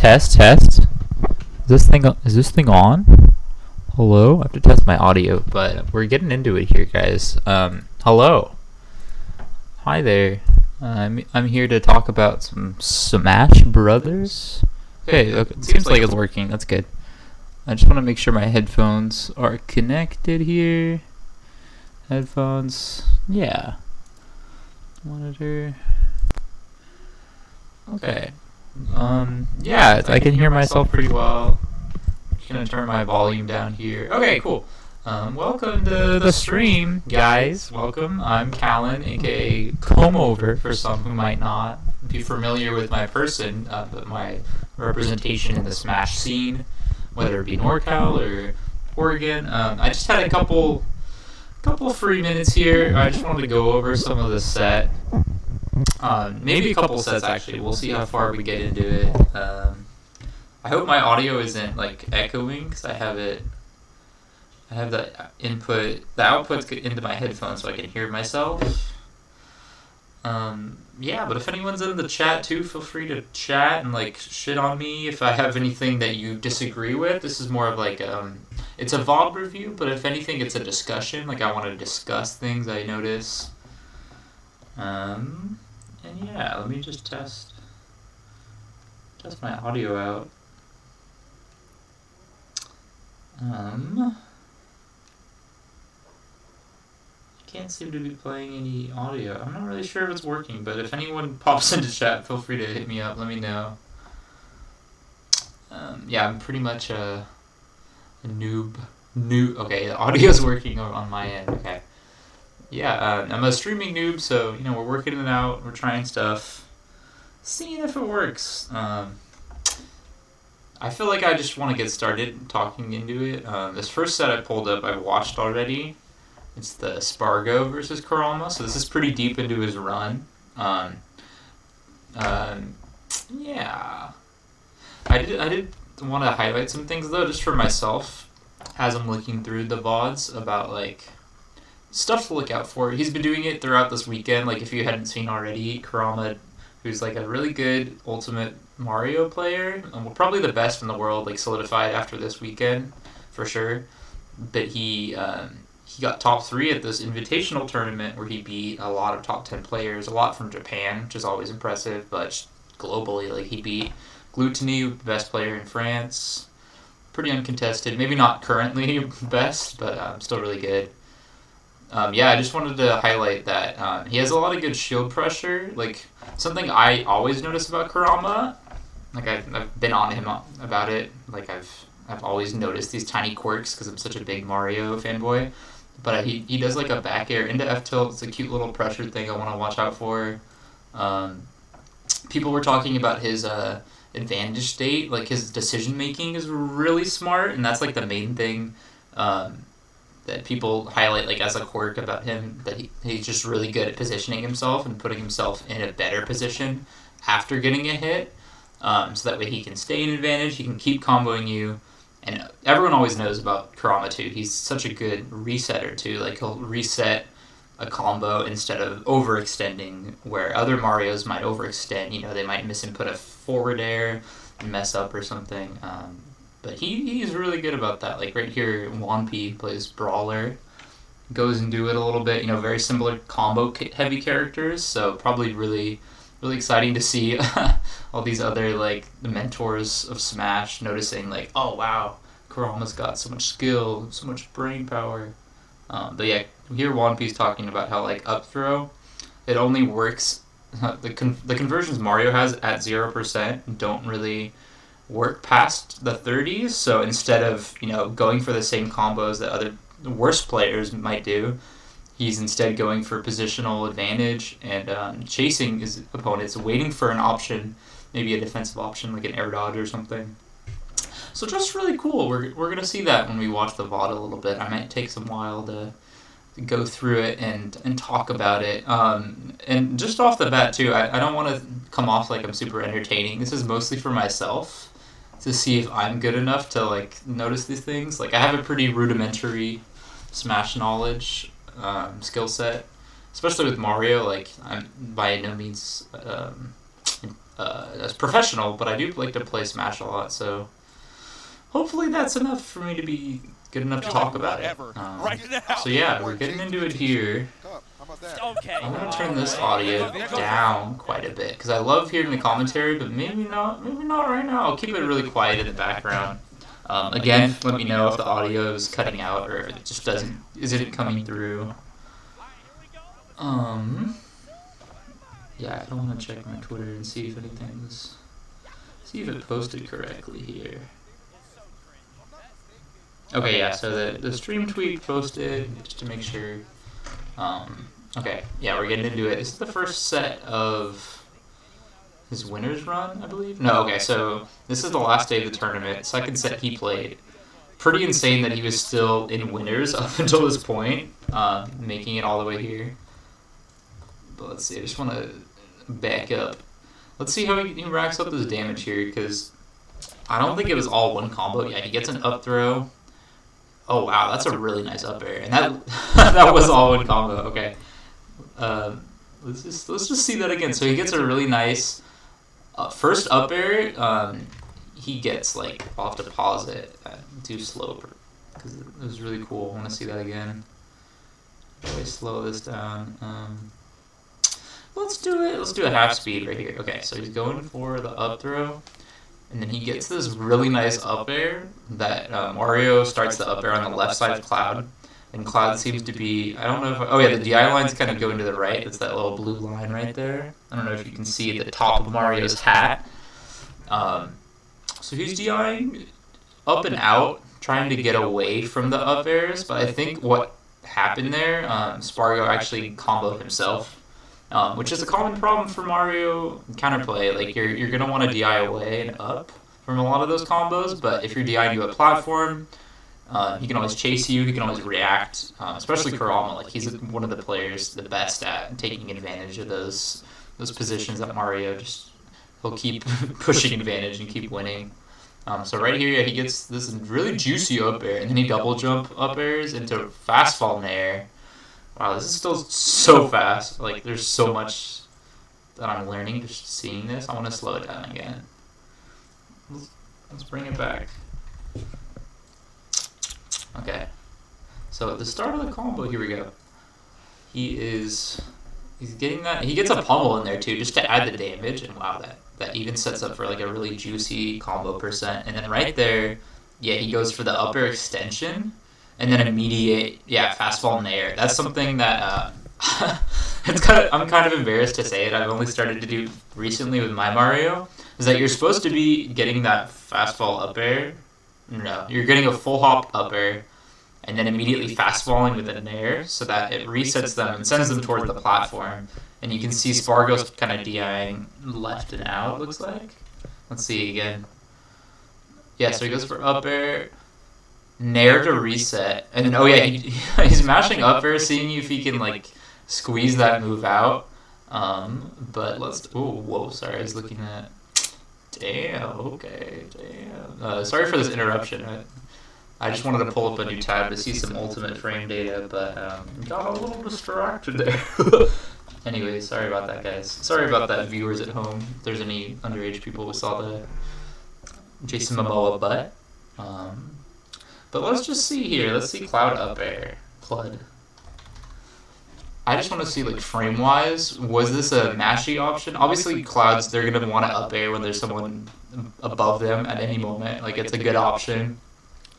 Test, test. Is this thing on? Hello? I have to test my audio, but we're getting into it here, guys. Hello. Hi there. I'm here to talk about some Smash Brothers. Okay, it seems like it's working. That's good. I just want to make sure my headphones are connected here. Headphones. Yeah. Monitor. Okay. Yeah, I can hear myself pretty well. Just gonna turn my volume down here. Okay, cool. Welcome to the stream, guys. Welcome. I'm Callan, aka Come Over, for some who might not be familiar with my person, but my representation in the Smash scene, whether it be NorCal or Oregon. I just had a couple free minutes here. I just wanted to go over some of the set. Maybe a couple sets actually. We'll see how far we get into it. I hope my audio isn't like echoing because I have the output into my headphones so I can hear myself. Yeah, but if anyone's in the chat too, feel free to chat and like shit on me if I have anything that you disagree with. This is more of like it's a VOD review, but if anything, it's a discussion. Like I want to discuss things I notice. And yeah, let me just test my audio out. I can't seem to be playing any audio. I'm not really sure if it's working, but if anyone pops into chat, feel free to hit me up. Let me know. Yeah, I'm pretty much a noob. Okay, the audio's working on my end. Okay. Yeah, I'm a streaming noob, so we're working it out. We're trying stuff, seeing if it works. I feel like I just want to get started talking into it. This first set I pulled up, I've watched already. It's the Spargo versus Kurama, so this is pretty deep into his run. Yeah, I did want to highlight some things though, just for myself, as I'm looking through the VODs about like stuff to look out for. He's been doing it throughout this weekend. Like if you hadn't seen already, Kurama, who's like a really good Ultimate Mario player, probably the best in the world, like solidified after this weekend for sure. But he got top 3 at this Invitational tournament where he beat a lot of top 10 players, a lot from Japan, which is always impressive. But globally, like he beat Glutiny, best player in France, pretty uncontested. Maybe not currently best, but still really good. Yeah, I just wanted to highlight that he has a lot of good shield pressure. Like something I always notice about Kurama, like I've been on him about it. Like I've always noticed these tiny quirks because I'm such a big Mario fanboy. But he does like a back air into F tilt. It's a cute little pressure thing I want to watch out for. People were talking about his advantage state, like his decision making is really smart, and that's like the main thing. That people highlight like as a quirk about him, that he's just really good at positioning himself and putting himself in a better position after getting a hit, so that way he can stay in advantage, he can keep comboing you, and everyone always knows about Kurama too. He's such a good resetter too, like he'll reset a combo instead of overextending, where other Marios might overextend, they might misinput a forward air and mess up or something. But he's really good about that. Like right here, Wanpi plays Brawler, goes and do it a little bit. Very similar combo heavy characters. So probably really, really exciting to see all these other like the mentors of Smash noticing like, oh wow, Kurama's got so much skill, so much brain power. But yeah, here Wanpi's talking about how like up throw, it only works. The conversions Mario has at 0% don't really work past the 30s, so instead of going for the same combos that other worse players might do, he's instead going for positional advantage and chasing his opponents, waiting for an option, maybe a defensive option like an air dodge or something. So just really cool. We're gonna see that when we watch the VOD a little bit. I might take some while to go through it and talk about it. And just off the bat too, I don't want to come off like I'm super entertaining. This is mostly for myself, to see if I'm good enough to like notice these things. Like I have a pretty rudimentary Smash knowledge, skill set, especially with Mario. Like I'm by no means as professional, but I do like to play Smash a lot, so hopefully that's enough for me to be good enough to talk about it. So yeah, we're getting into it here. I'm gonna turn this audio down quite a bit because I love hearing the commentary, but maybe not right now. I'll keep it really quiet in the background. Again, let me know if the audio is cutting out or if it just isn't coming through. Yeah, I don't want to check my Twitter and see if see if it posted correctly here. Okay, yeah, so the stream tweet posted, just to make sure. Okay, yeah, we're getting into it. This is the first set of his winners run, I believe? No, okay, so this is the last day of the tournament. Second set he played. Pretty insane that he was still in winners up until this point, making it all the way here. But let's see, I just want to back up. Let's see how he racks up this damage here, because I don't think it was all one combo. Yeah, he gets an up throw. Oh wow, that's a really nice up air, and that that was all one combo. Okay, let's just see that again. So he gets a really nice first up air. He gets like, I'll have to pause it too slow because it was really cool. I want to see that again. Really slow this down. Let's do it. Let's do a half speed right here. Okay, so he's going for the up throw. And then he gets this really nice up air that Mario starts the up air on the left side of Cloud. And Cloud seems to be, I don't know if, oh yeah, the DI lines kind of going to the right. That's that little blue line right there. I don't know if you can see the top of Mario's hat. So he's DIing up and out, trying to get away from the up airs. But I think what happened there, Spargo actually comboed himself. Which is a common problem for Mario counterplay. Like you're gonna want to DI away and up from a lot of those combos, but if you're DIing to a platform, he can always chase you. He can always react, especially Kurama. Like he's one of the players the best at taking advantage of those positions that Mario he'll keep pushing advantage and keep winning. So right here, he gets this really juicy up air, and then he double jump up airs into fast fall in the air. Wow, this is still so fast. Like, there's so much that I'm learning just seeing this. I want to slow it down again. Let's bring it back. Okay. So at the start of the combo, here we go. He's getting that. He gets a pummel in there too, just to add the damage. And wow, that even sets up for like a really juicy combo percent. And then right there, yeah, he goes for the up air extension. And then immediate, fast fall in the air. That's something that I'm kind of embarrassed to say it. I've only started to do recently with my Mario. Is that you're supposed to be getting that fast fall up air? No, you're getting a full hop up air, and then immediately fast falling with an air, so that it resets them and sends them towards the platform. And you can see Spargo's kind of DIing left and out. Looks like. Let's see again. Yeah, so he goes for up air. Nair to reset, and then he's mashing up air, seeing if he can like squeeze that move out. But let's. Oh, whoa! Sorry, I was looking at. Damn. Okay. Damn. Sorry for this interruption. I just wanted to pull up a new tab to see some ultimate frame data, but got a little distracted there. Anyway, sorry about that, guys. Sorry about that, viewers at home. If there's any underage people who saw the Jason Momoa butt. But let's just see here. Let's see Cloud up air. Cloud. I just want to see, like, frame-wise, was this a mashy option? Obviously, Clouds, they're going to want to up air when there's someone above them at any moment. Like, it's a good option.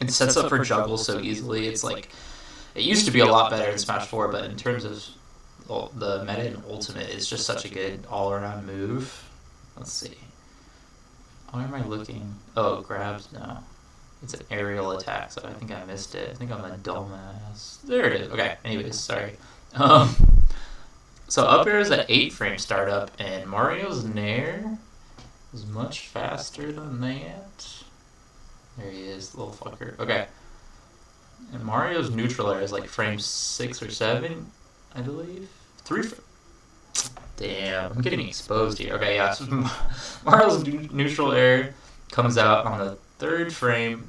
It sets up for juggle so easily. It's like, it used to be a lot better in Smash 4, but in terms of the meta and Ultimate, it's just such a good all-around move. Let's see. Where am I looking? Oh, grabs? No. It's an aerial attack, so I think I missed it. I think I'm a dumbass. There it is. Okay, anyways, sorry. So up air is at 8 frame startup, and Mario's Nair is much faster than that. There he is, little fucker. Okay. And Mario's neutral air is like frame 6 or 7, I believe. 3 Damn, I'm getting exposed here. Okay, yeah, so Mario's neutral air comes out on the 3rd frame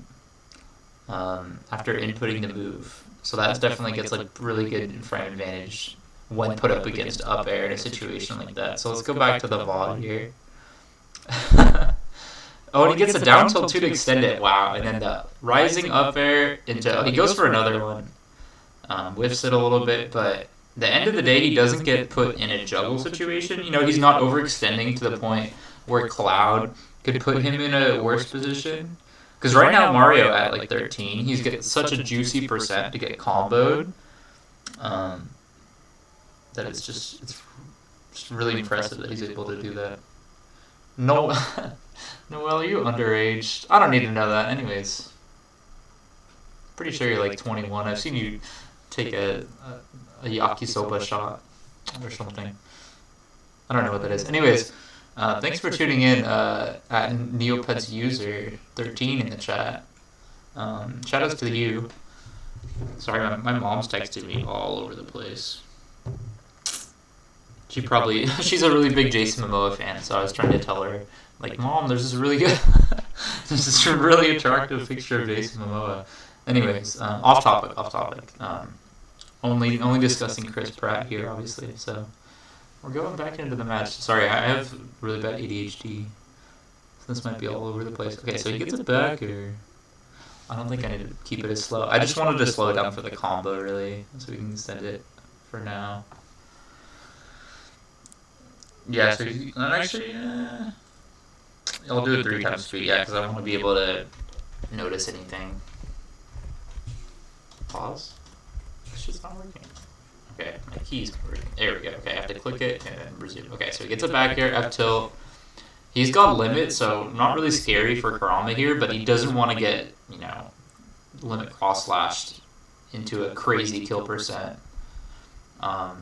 after inputting the move. So that definitely gets like really good frame advantage when put up against up air in a situation like that. So let's go back to the VOD here. Oh, and he gets a down tilt too to extend it. Wow. And then the rising up air into. Oh, he goes for another one. Whiffs it a little bit, but the end of the day, he doesn't get put in a juggle situation. You know, he's not overextending to the point where Cloud could put him in a worse position. Because right now, Mario at like 13, he's getting such a juicy percent to get comboed. Um, that it's really impressive that he's able to do that. No, Noel, are you underage? I don't need to know that. Anyways, pretty sure you're like 21. I've seen you take a yakisoba shot or something. I don't know what that is. Anyways, thanks for tuning in at Neopets User 13 in the chat. Shout outs to you. Sorry, my mom's texted me all over the place. She's a really big Jason Momoa fan, so I was trying to tell her, like, Mom, there's this really attractive picture of Jason Momoa. Anyways, off topic. Only discussing Chris Pratt here, obviously. So we're going back into the match. Sorry, I have really bad ADHD. So this might be all over the place. Okay, so he gets it back, or I don't think I need to keep it as slow. I just wanted to slow it down for the combo, really, so we can extend it for now. Yeah, so actually, I'll do it 3 times speed. Yeah, because I want to be able to notice anything. Pause. It's just not working. Okay, my key's working. There we go. Okay, I have to click it and then resume. Okay, so he gets it back here, F tilt. He's got limit, so not really scary for Kurama here, but he doesn't want to get, limit cross slashed into a crazy kill percent. I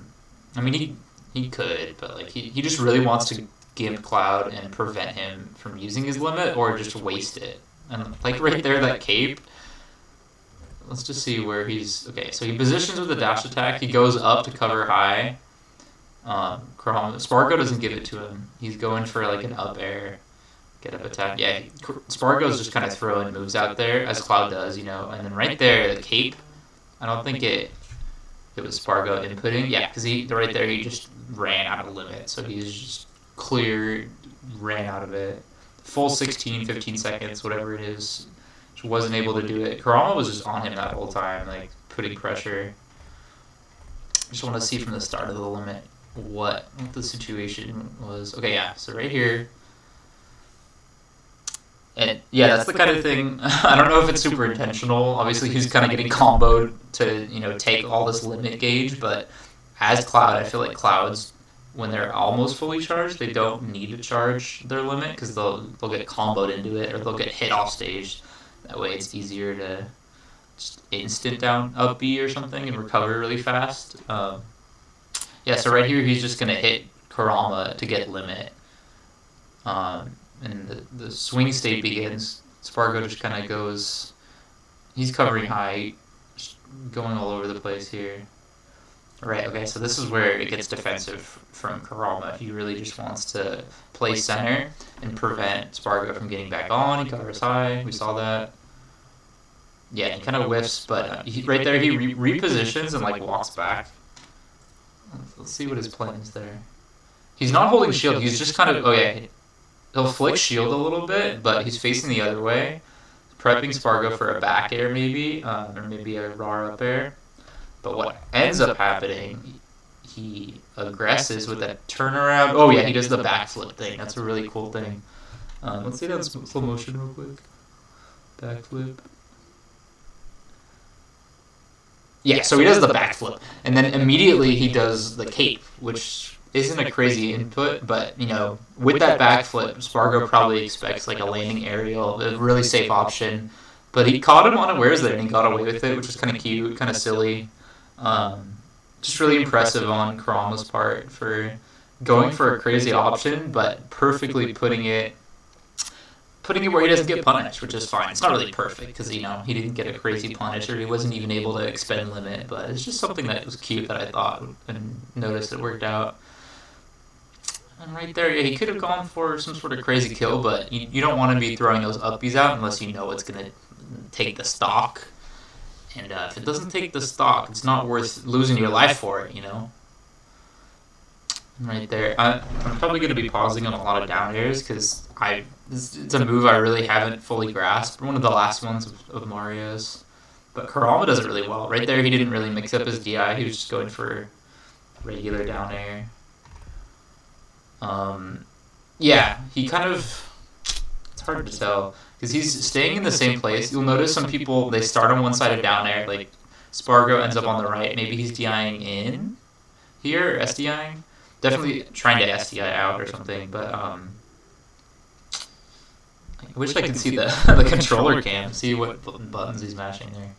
mean, he could, but like he just really wants to gimp Cloud and prevent him from using his limit or just waste it. And like right there, that cape. Let's just see where he's... Okay, so he positions with the dash attack. He goes up to cover high. Spargo doesn't give it to him. He's going for like an up air, get up attack. Yeah, Spargo's just kind of throwing moves out there, as Cloud does, And then right there, the cape, I don't think it was Spargo inputting. Yeah, because right there, he just ran out of limit. So he's just ran out of it. Full 16, 15 seconds, whatever it is. Wasn't able to do it. Kurama was just on him that whole time, like putting pressure. Just want to see from the start of the limit what the situation was. Okay, yeah. So right here, and yeah, that's the kind of thing. I don't know if it's super intentional. Obviously, he's kind of getting comboed to take all this limit gauge. But as Cloud, I feel like Clouds, when they're almost fully charged, they don't need to charge their limit because they'll get comboed into it or they'll get hit off stage. That way it's easier to just instant down up B or something and recover really fast. Yeah, so right here he's just going to hit Kurama to get limit. And the swing state begins. Spargo just kind of goes... He's covering high, just going all over the place here. Right, okay, so this is where it gets defensive from Kurama. He really just wants to play center and prevent Spargo from getting back on. He covers high, we saw that. Yeah, he kind of whiffs, but right there he repositions and like walks back. Let's see what his plan is there. He's not holding shield, he's just kind of... Oh yeah, he'll flick shield a little bit, but he's facing the other way. Prepping Spargo for a back air maybe, or maybe a raw up air. But what ends up happening, he aggresses with that turnaround. Oh yeah, he does the backflip thing. That's a really cool thing. Let's see that in slow motion real quick. Backflip. Yeah, so he does the backflip. And then immediately he does the cape, which isn't a crazy input, but, with that backflip, Spargo probably expects like a landing aerial, a really safe option. But he caught him unawares there and he got away with it, which is kind of cute, kind of silly. Just really impressive on Kurama's part for going for a crazy option, but perfectly putting it where he doesn't get punished, which is fine. It's not really perfect because, he didn't get a crazy punish or he wasn't even able to expend limit, but it's just something that was cute that I thought and noticed it worked out. And right there, yeah, he could have gone for some sort of crazy kill, but you don't want to be throwing those uppies out unless you know it's going to take the stock. And if it doesn't take the stock, it's not worth losing your life for it, right there. I'm probably going to be pausing on a lot of down airs because it's a move I really haven't fully grasped. One of the last ones of Mario's. But Kurama does it really well. Right there, he didn't really mix up his DI. He was just going for regular down air. Yeah, he kind of... It's hard to tell. Because he's staying in the same place. You'll notice some people, they start on one side of down air. Like, Spargo ends up on the right. Maybe he's DIing in here, or SDIing. Definitely trying to SDI out or something. But, I wish I could see the, the controller cam. See what buttons he's mashing there.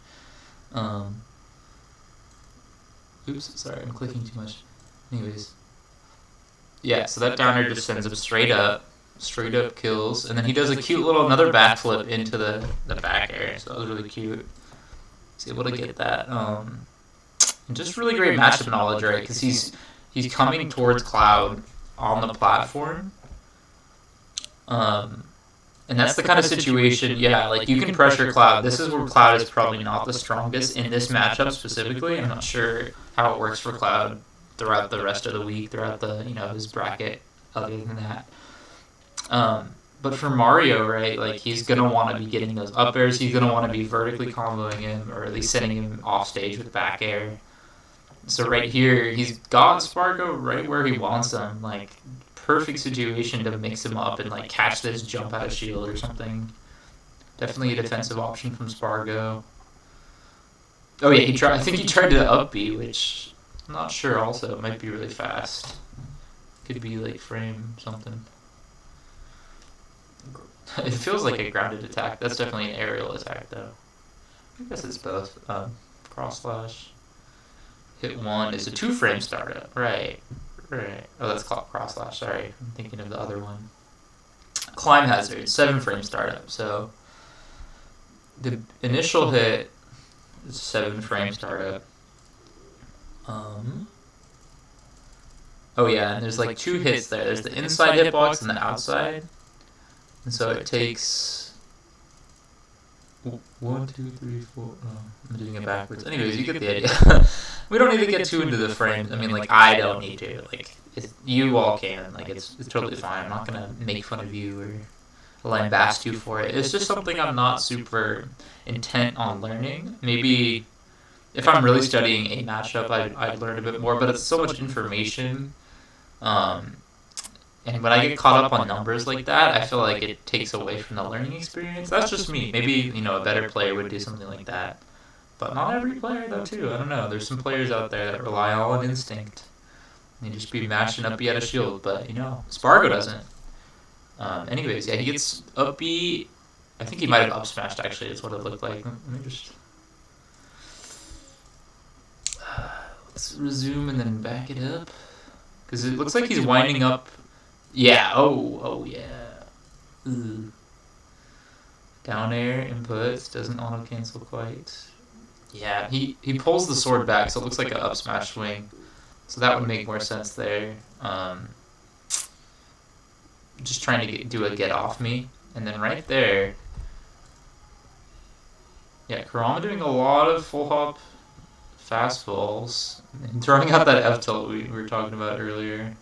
Oops, sorry, I'm clicking too much. Anyways. Yeah, so that downer just sends him straight up kills, and then he does a cute little another backflip into the back air, so that was really cute. He's able to get that. And just really great matchup knowledge, right? Because he's coming towards Cloud on the platform. And that's the kind of situation, yeah, like you can pressure Cloud. This is where Cloud is probably not the strongest in this matchup specifically. I'm not sure how it works for Cloud throughout the rest of the week, throughout the, his bracket other than that. But for Mario, right, like he's going to want to be getting those up airs. He's going to want to be vertically comboing him or at least sending him off stage with back air. So right here, he's got Spargo right where he wants him. Like, perfect situation to mix him up and like catch this jump out of shield or something. Definitely a defensive option from Spargo. Oh yeah, I think he tried to up B, which I'm not sure also. It might be really fast. Could be like frame something. It feels like a grounded attack. That's definitely an aerial attack though. I guess it's both. Cross slash. Hit 1 is a 2-frame startup. Right. Oh, that's called cross slash. Sorry, I'm thinking of the other one. Climb hazard, 7-frame startup. So the initial hit is 7-frame startup. Oh yeah, and there's like 2 hits there. There's the inside hitbox and the outside. And so it takes 1, 2, 3, 4. Oh, I'm doing it backwards. Anyways, you get the idea. We don't need to get too into the frames. I mean, like, I don't need to. Like, you all can. Like, it's totally fine. I'm not going to make fun of you or lambast you for it. It's just something I'm not super intent on learning. Maybe if I'm really studying a matchup, I'd learn a bit more. But it's so much information. And when I get caught up on numbers like that, I feel like it takes away from the learning experience. That's just me. Maybe, a better player would do something like that. But not every player, though, too. I don't know. There's some players out there that rely all on instinct. They just be mashing up B out of shield. But, Spargo doesn't. Anyways, yeah, he gets up B. I think he might have up smashed, actually. That's what it looked like. Let me just... Let's resume and then back it up. Because it looks like he's winding up... Yeah, oh yeah. Ooh. Down air inputs, doesn't auto cancel quite. Yeah, he pulls the sword back, so it looks like an up smash swing. So that would make more sense there. Just trying to do a get off me. And then right there. Yeah, Kurama doing a lot of full hop fast falls. And throwing out that F tilt we were talking about earlier.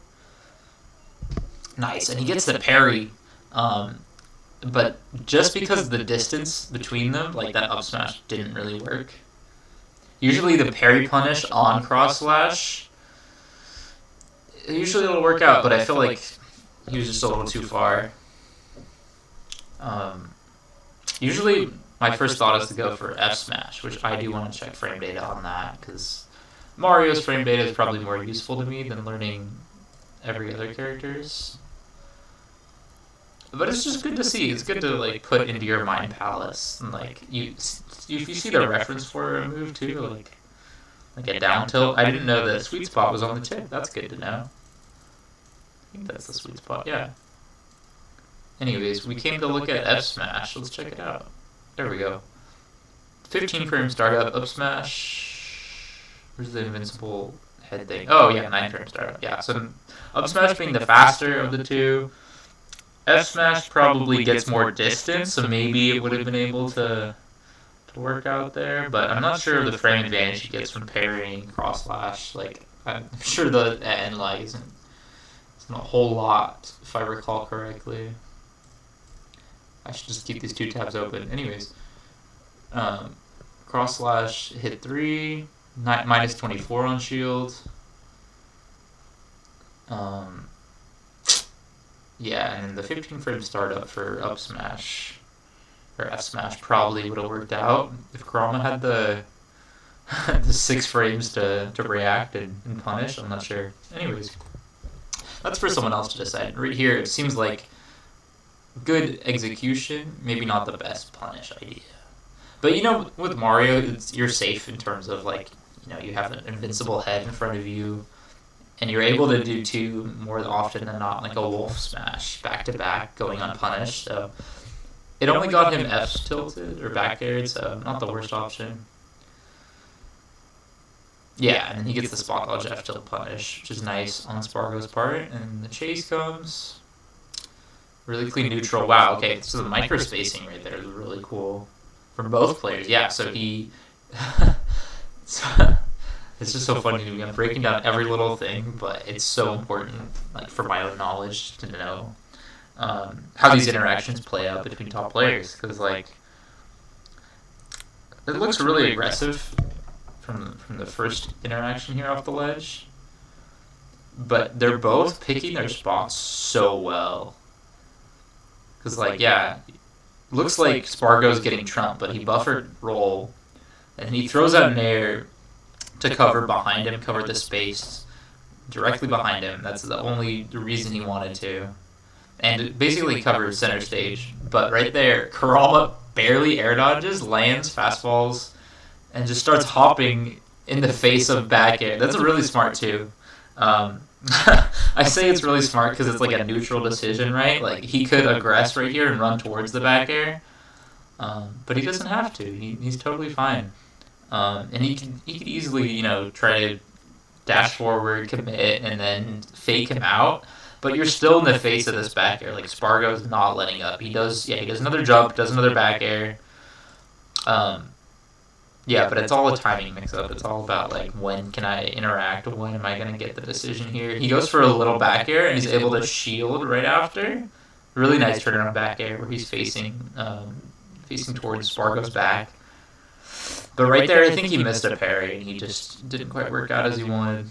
Nice, and he gets the parry, but just because the distance between them, like that up smash didn't really work. Usually the parry punish on cross slash, usually it'll work out, but I feel like he was just a little too far. Usually my first thought is to go for F smash, which I do want to check frame data on that, because Mario's frame data is probably more useful to me than learning every other character's. But it's just good to see. It's good to like put into your mind palace, and like if you see the reference for a move too, like a down tilt. I didn't know the sweet spot was on the tip. That's good to know. I think that's the sweet spot. Yeah. Anyways, we came to look at F smash. Let's check it out. There we go. 15-frame startup up smash. Where's the invincible head thing? Oh yeah, 9-frame startup. Yeah. So up smash being the faster of the two. F smash probably gets more distance, so maybe it would have been able to work out there, but I'm not sure of the frame advantage he gets from parrying cross slash. Like, I'm sure the end lag isn't a whole lot, if I recall correctly. I should just keep these two tabs open. Anyways, cross slash hit 3, minus 24 on shield. Yeah, and then the 15 frame startup for up smash or F smash probably would have worked out if Kurama had the the 6 frames to react and punish. I'm not sure. Anyways, that's for someone else to decide. Right here, it seems like good execution, maybe not the best punish idea. But you know, with Mario, you're safe in terms of like, you know, you have an invincible head in front of you, and you're able to do 2 more often than not, like a wolf smash back to back, going unpunished. So it only got him F tilted or back aired, so not the worst option. Yeah, and then he gets the spot dodge F tilt punish, which is nice on Spargo's part. And the chase comes. Really clean neutral. Wow, okay, so the micro spacing right there is really cool from both players. Yeah, so he... it's just so funny to me. I'm breaking down every little thing, but it's so important, like, for my own knowledge to know how these interactions play out between top players. Because, like, it looks really aggressive from the first interaction here off the ledge, but they're both picking their spots so well. Because, like, yeah, looks like Spargo's getting trumped, but he buffered roll, and he throws out an air to cover behind him, cover the space directly behind him. That's the only reason he wanted to. And it basically covers center stage. But right there, Kurama barely air dodges, lands, fastballs, and just starts hopping in the face of back air. That's really smart, too. I say it's really smart because it's like a neutral decision, right? Like, he could aggress right here and run towards the back air, but he doesn't have to. He's totally fine. And he could easily, you know, try to dash forward, commit, and then fake him out, but you're still in the face of this back air. Like, Spargo's not letting up. He does another jump, does another back air. Yeah, but it's all a timing mix-up. It's all about, like, when can I interact? When am I going to get the decision here? He goes for a little back air, and he's able to shield right after. Really nice turnaround back air where he's facing towards Spargo's back. But right there, I think he missed a parry, and he just didn't quite work out as he wanted.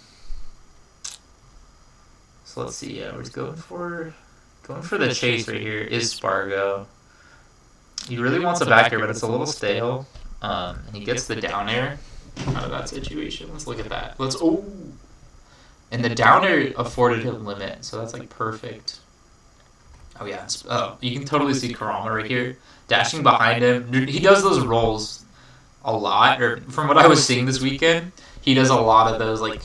So let's see. Yeah, he's going for the chase right here is Spargo. He really wants a back air, but it's a little stale. And he gets the down air out of that situation. Let's look at that. And the down air afforded him limit, so that's like perfect. Oh yeah, you can totally see Kurama right here dashing behind him. He does those rolls a lot, or from what I was seeing this weekend, he does a lot of those like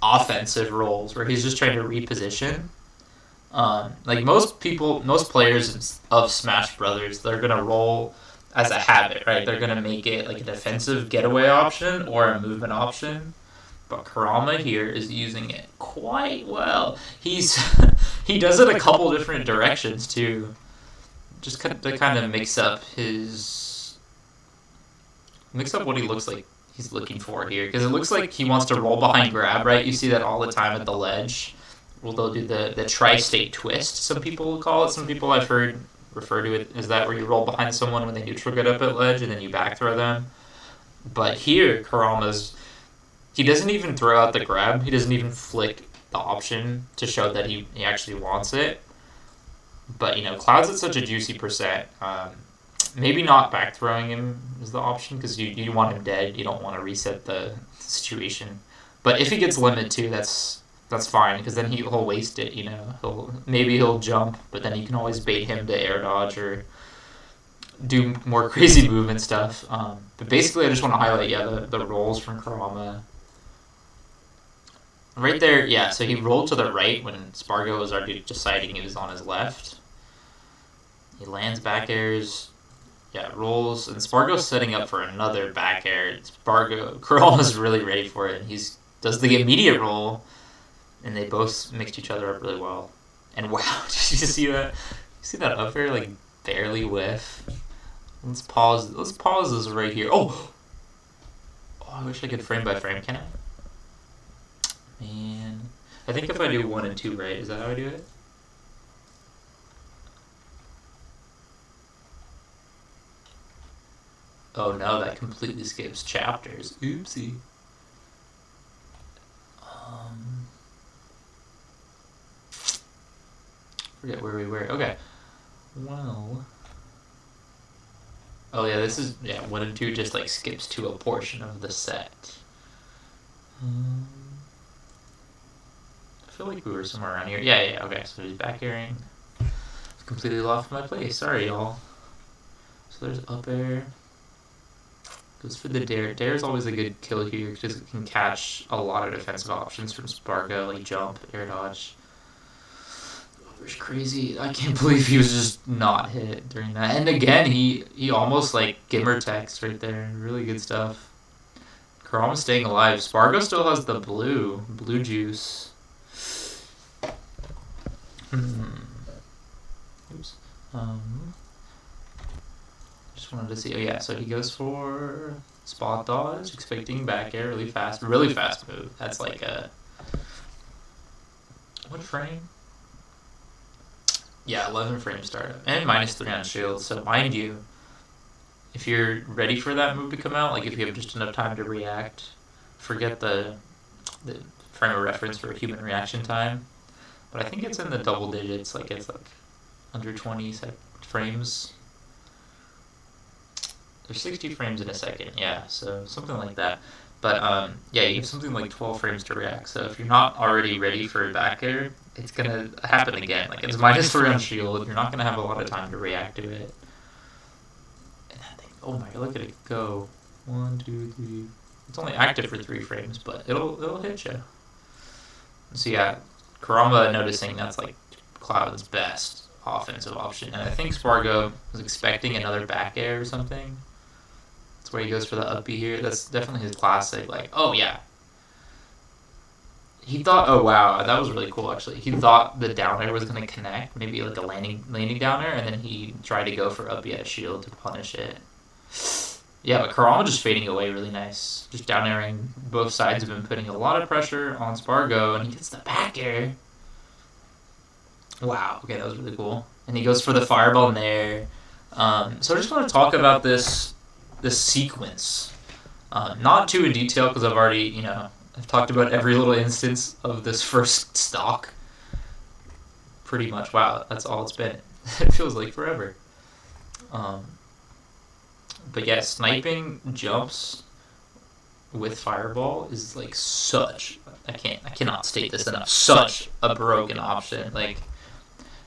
offensive rolls where he's just trying to reposition. Like most players of Smash Brothers, they're gonna roll as a habit, right? They're going to make it like a defensive getaway option or a movement option. But Kurama here is using it quite well. He does it a couple different directions too, just to kind of mix up what he looks like he's looking for here. Because it looks like he wants to roll behind grab, right? You see that all the time at the ledge. Well, they'll do the tri-state twist, some people call it. Some people I've heard refer to it as that, where you roll behind someone when they neutral get up at ledge and then you back throw them. But here, he doesn't even throw out the grab. He doesn't even flick the option to show that he actually wants it. But, you know, Cloud's at such a juicy percent. Maybe not back throwing him is the option because you want him dead. You don't want to reset the situation. But if he gets limit too, that's fine, because then he'll waste it, you know. Maybe he'll jump, but then you can always bait him to air dodge or do more crazy movement stuff. But basically, I just want to highlight, the rolls from Kurama. Right there, yeah, so he rolled to the right when Spargo was already deciding he was on his left. He lands back airs, rolls, and Spargo's setting up for another back air. Kurama's really ready for it, and he does the immediate roll, and they both mixed each other up really well. And wow, did you see that? You see that up air, like, barely whiff? Let's pause this right here. Oh, I wish I could frame by frame, can I? Man. I think if I do 1 and 2 right, is that how I do it? Oh no, that completely skips chapters. Oopsie. Forget where we were. Okay. Well. Oh yeah, this is 1 and 2 just like skips to a portion of the set. I feel like we were somewhere around here. Yeah. Okay, so he's back airing. Completely lost my place. Sorry, y'all. So there's up air. Goes for the dare. Dare's always a good kill here because it can catch a lot of defensive options from Spargo, like jump, air dodge. Over's crazy. I can't believe he was just not hit during that. And again, he almost like Gimmer text right there. Really good stuff. Kurama's staying alive. Spargo still has the blue juice. Oops. Just wanted to see. Oh yeah, so he goes for spot dodge, expecting back air, really fast move. That's like a what frame? Yeah, 11 frame startup and -3 on shield. So mind you, if you're ready for that move to come out, like if you have just enough time to react, forget the frame of reference for human reaction time. But I think it's in the double digits, like it's like under 20 frames. There's 60 frames in a second, yeah, so something like that. But yeah, you have something like 12 frames to react. So if you're not already ready for back air, it's gonna happen again. Like it's -3 on shield. You're not gonna have a lot of time to react to it. And that thing, oh my god, look at it go! 1, 2, 3. It's only active for 3 frames, but it'll hit you. So yeah, Kurama noticing that's like Cloud's best offensive option, and I think Spargo was expecting another back air or something. That's where he goes for the up B here. That's definitely his classic. Like, oh yeah. He thought, oh wow, that was really cool actually. He thought the down air was gonna connect, maybe like a landing down air, and then he tried to go for up B at shield to punish it. Yeah, but Kurama just fading away really nice. Just down airing. Both sides have been putting a lot of pressure on Spargo, and he gets the back air. Wow, okay, that was really cool. And he goes for the fireball in there. So I just want to talk about this sequence. Not too in detail because I've already, I've talked about every little instance of this first stock. Pretty much, wow, that's all it's been. It feels like forever. But yeah, sniping jumps with fireball is like I cannot state this enough, such a broken option. Like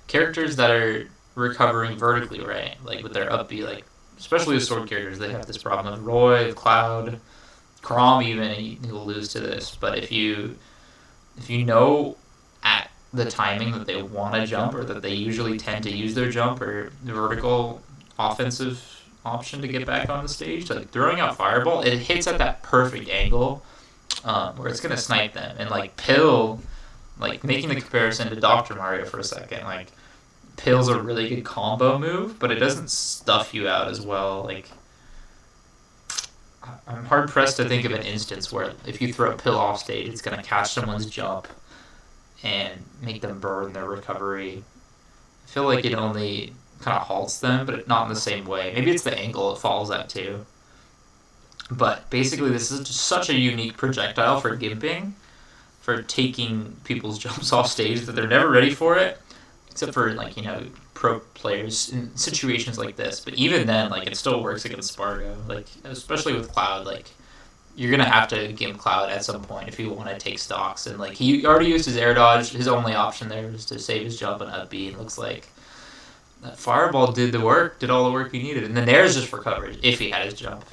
characters that are recovering vertically, right? Like with their up B, like especially with sword characters, they have this problem with Roy, with Cloud, Kurama even, he will lose to this. But if you know at the timing that they want to jump, or that they usually tend to use their jump or vertical offensive option to get back on the stage, like throwing out fireball, it hits at that perfect angle where it's gonna snipe them. And like Pill, like making the comparison to Dr. Mario for a second, like Pill's a really good combo move, but it doesn't stuff you out as well. Like I'm hard pressed to think of an instance where if you throw Pill off stage, it's gonna catch someone's jump and make them burn their recovery. I feel like it only kind of halts them, but not in the same way. Maybe it's the angle it falls at too. But basically, this is just such a unique projectile for gimping, for taking people's jumps off stage that they're never ready for it, except for like pro players in situations like this. But even then, like it still works against Spargo. Like especially with Cloud, like you're gonna have to gimp Cloud at some point if you want to take stocks. And like he already used his air dodge. His only option there was to save his jump and up B. It looks like that fireball did all the work he needed. And then there's just for coverage if he had his jump.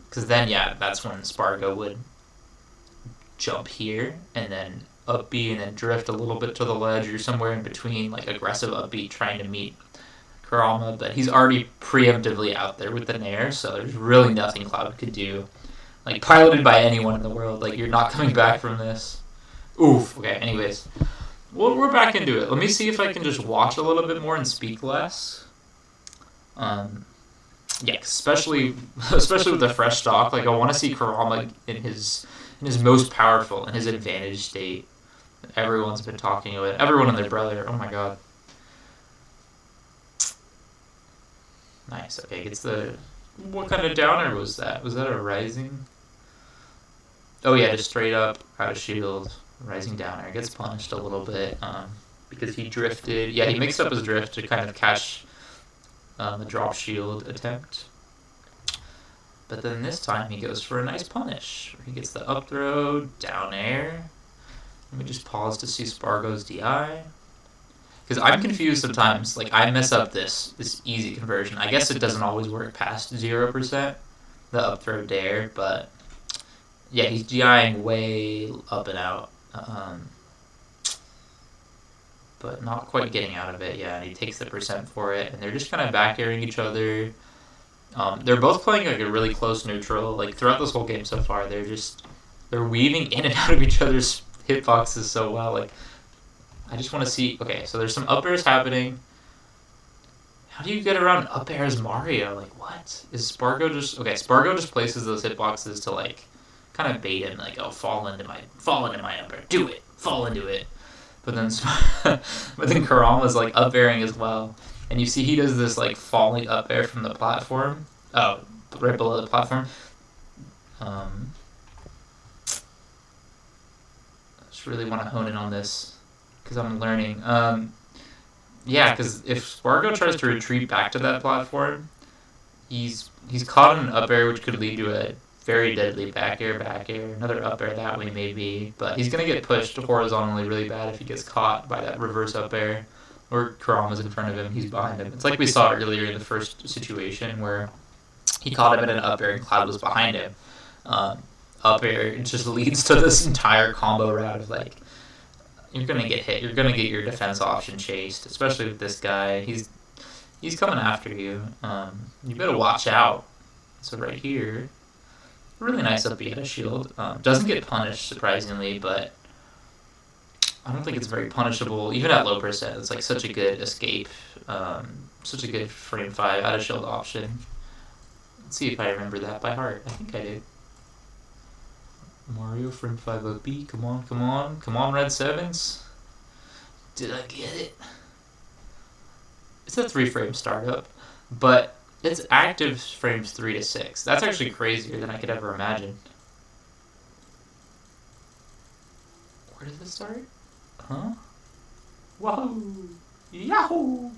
Because then, yeah, that's when Spargo would jump here and then up B and then drift a little bit to the ledge or somewhere in between, like aggressive up B trying to meet Kurama. But he's already preemptively out there with the Nair, so there's really nothing Cloud could do. Like, piloted by anyone in the world. Like, you're not coming back from this. Oof. Okay, anyways. Well, we're back into it. Let me see if I can just watch a little bit more and speak less. Yeah, especially with the fresh stock. Like I want to see Kurama in his most powerful, in his advantage state. Everyone's been talking about it. Everyone and their brother. Oh my god. Nice. Okay, gets the... What kind of downer was that? Was that a rising? Oh yeah, just straight up out of shield. Rising downer. Gets punished a little bit because he drifted. Yeah, he mixed up his drift to kind of catch the drop shield attempt. But then this time he goes for a nice punish. He gets the up throw, down air. Let me just pause to see Spargo's DI. Because I'm confused sometimes. Like, I mess up this easy conversion. I guess it doesn't always work past 0%, the up throw dare, but yeah, he's DIing way up and out. But not quite getting out of it. Yeah, and he takes the percent for it, and they're just kind of back airing each other. They're both playing like a really close neutral. Like throughout this whole game so far, they're weaving in and out of each other's hitboxes so well. Like, I just want to see. Okay, so there's some up airs happening. How do you get around up airs Mario? Like, what is Spargo just? Okay, Spargo just places those hitboxes to like kind of bait him. Like, oh, fall into my up air. Do it. Fall into it. But then Kurama's like up airing as well. And you see he does this like falling up air from the platform. Oh, right below the platform. I just really want to hone in on this because I'm learning. Yeah, because if Spargo tries to retreat back to that platform, he's caught in an up air, which could lead to a very deadly back air, another up air that way maybe. But he's going to get pushed horizontally really bad if he gets caught by that reverse up air. Or Kurama's in front of him, he's behind him. It's like we saw earlier in the first situation where he caught him in an up air and Cloud was behind him. Up air, it just leads to this entire combo route of like, you're going to get hit, you're going to get your defense option chased, especially with this guy. He's coming after you. You better watch out. So right here, really nice up B out of shield. Doesn't get punished, surprisingly, but I don't think it's very punishable, even at low percent. It's like such a good escape, such a good frame 5 out of shield option. Let's see if I remember that by heart. I think I did. Mario frame 5 up B. Come on, red 7s. Did I get it? It's a 3-frame startup, but it's active frames 3 to 6. That's actually crazier than I could ever imagine. Where did this start? Huh? Whoa! Yahoo!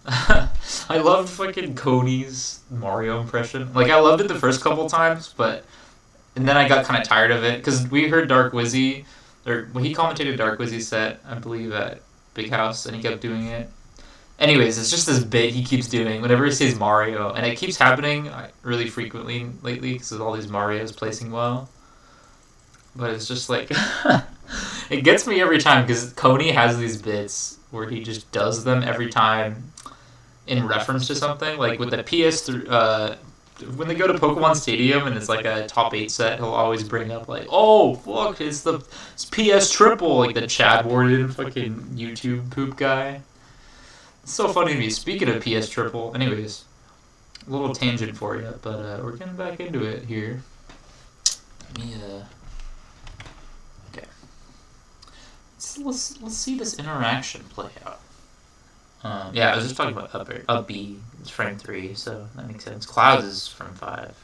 I loved fucking Coney's Mario impression. Like, I loved it the first couple times, and then I got kind of tired of it, because we heard Dark Wizzy, or when he commentated Dark Wizzy's set, I believe at Big House, and he kept doing it. Anyways, it's just this bit he keeps doing whenever he says Mario, and it keeps happening really frequently lately, because of all these Marios placing well. But it's just like... It gets me every time because Coney has these bits where he just does them every time in reference to something. Like with the PS3, when they go to Pokemon Stadium and it's like a top 8 set, he'll always bring up like, oh fuck, it's PS Triple, like the Chad Warden fucking YouTube poop guy. It's so funny to me. Speaking of PS Triple, anyways, a little tangent for you, but we're getting back into it here. Let me Let's see this interaction play out. Yeah, I was just talking about up B. It's frame 3, so that makes sense. Clouds is frame 5.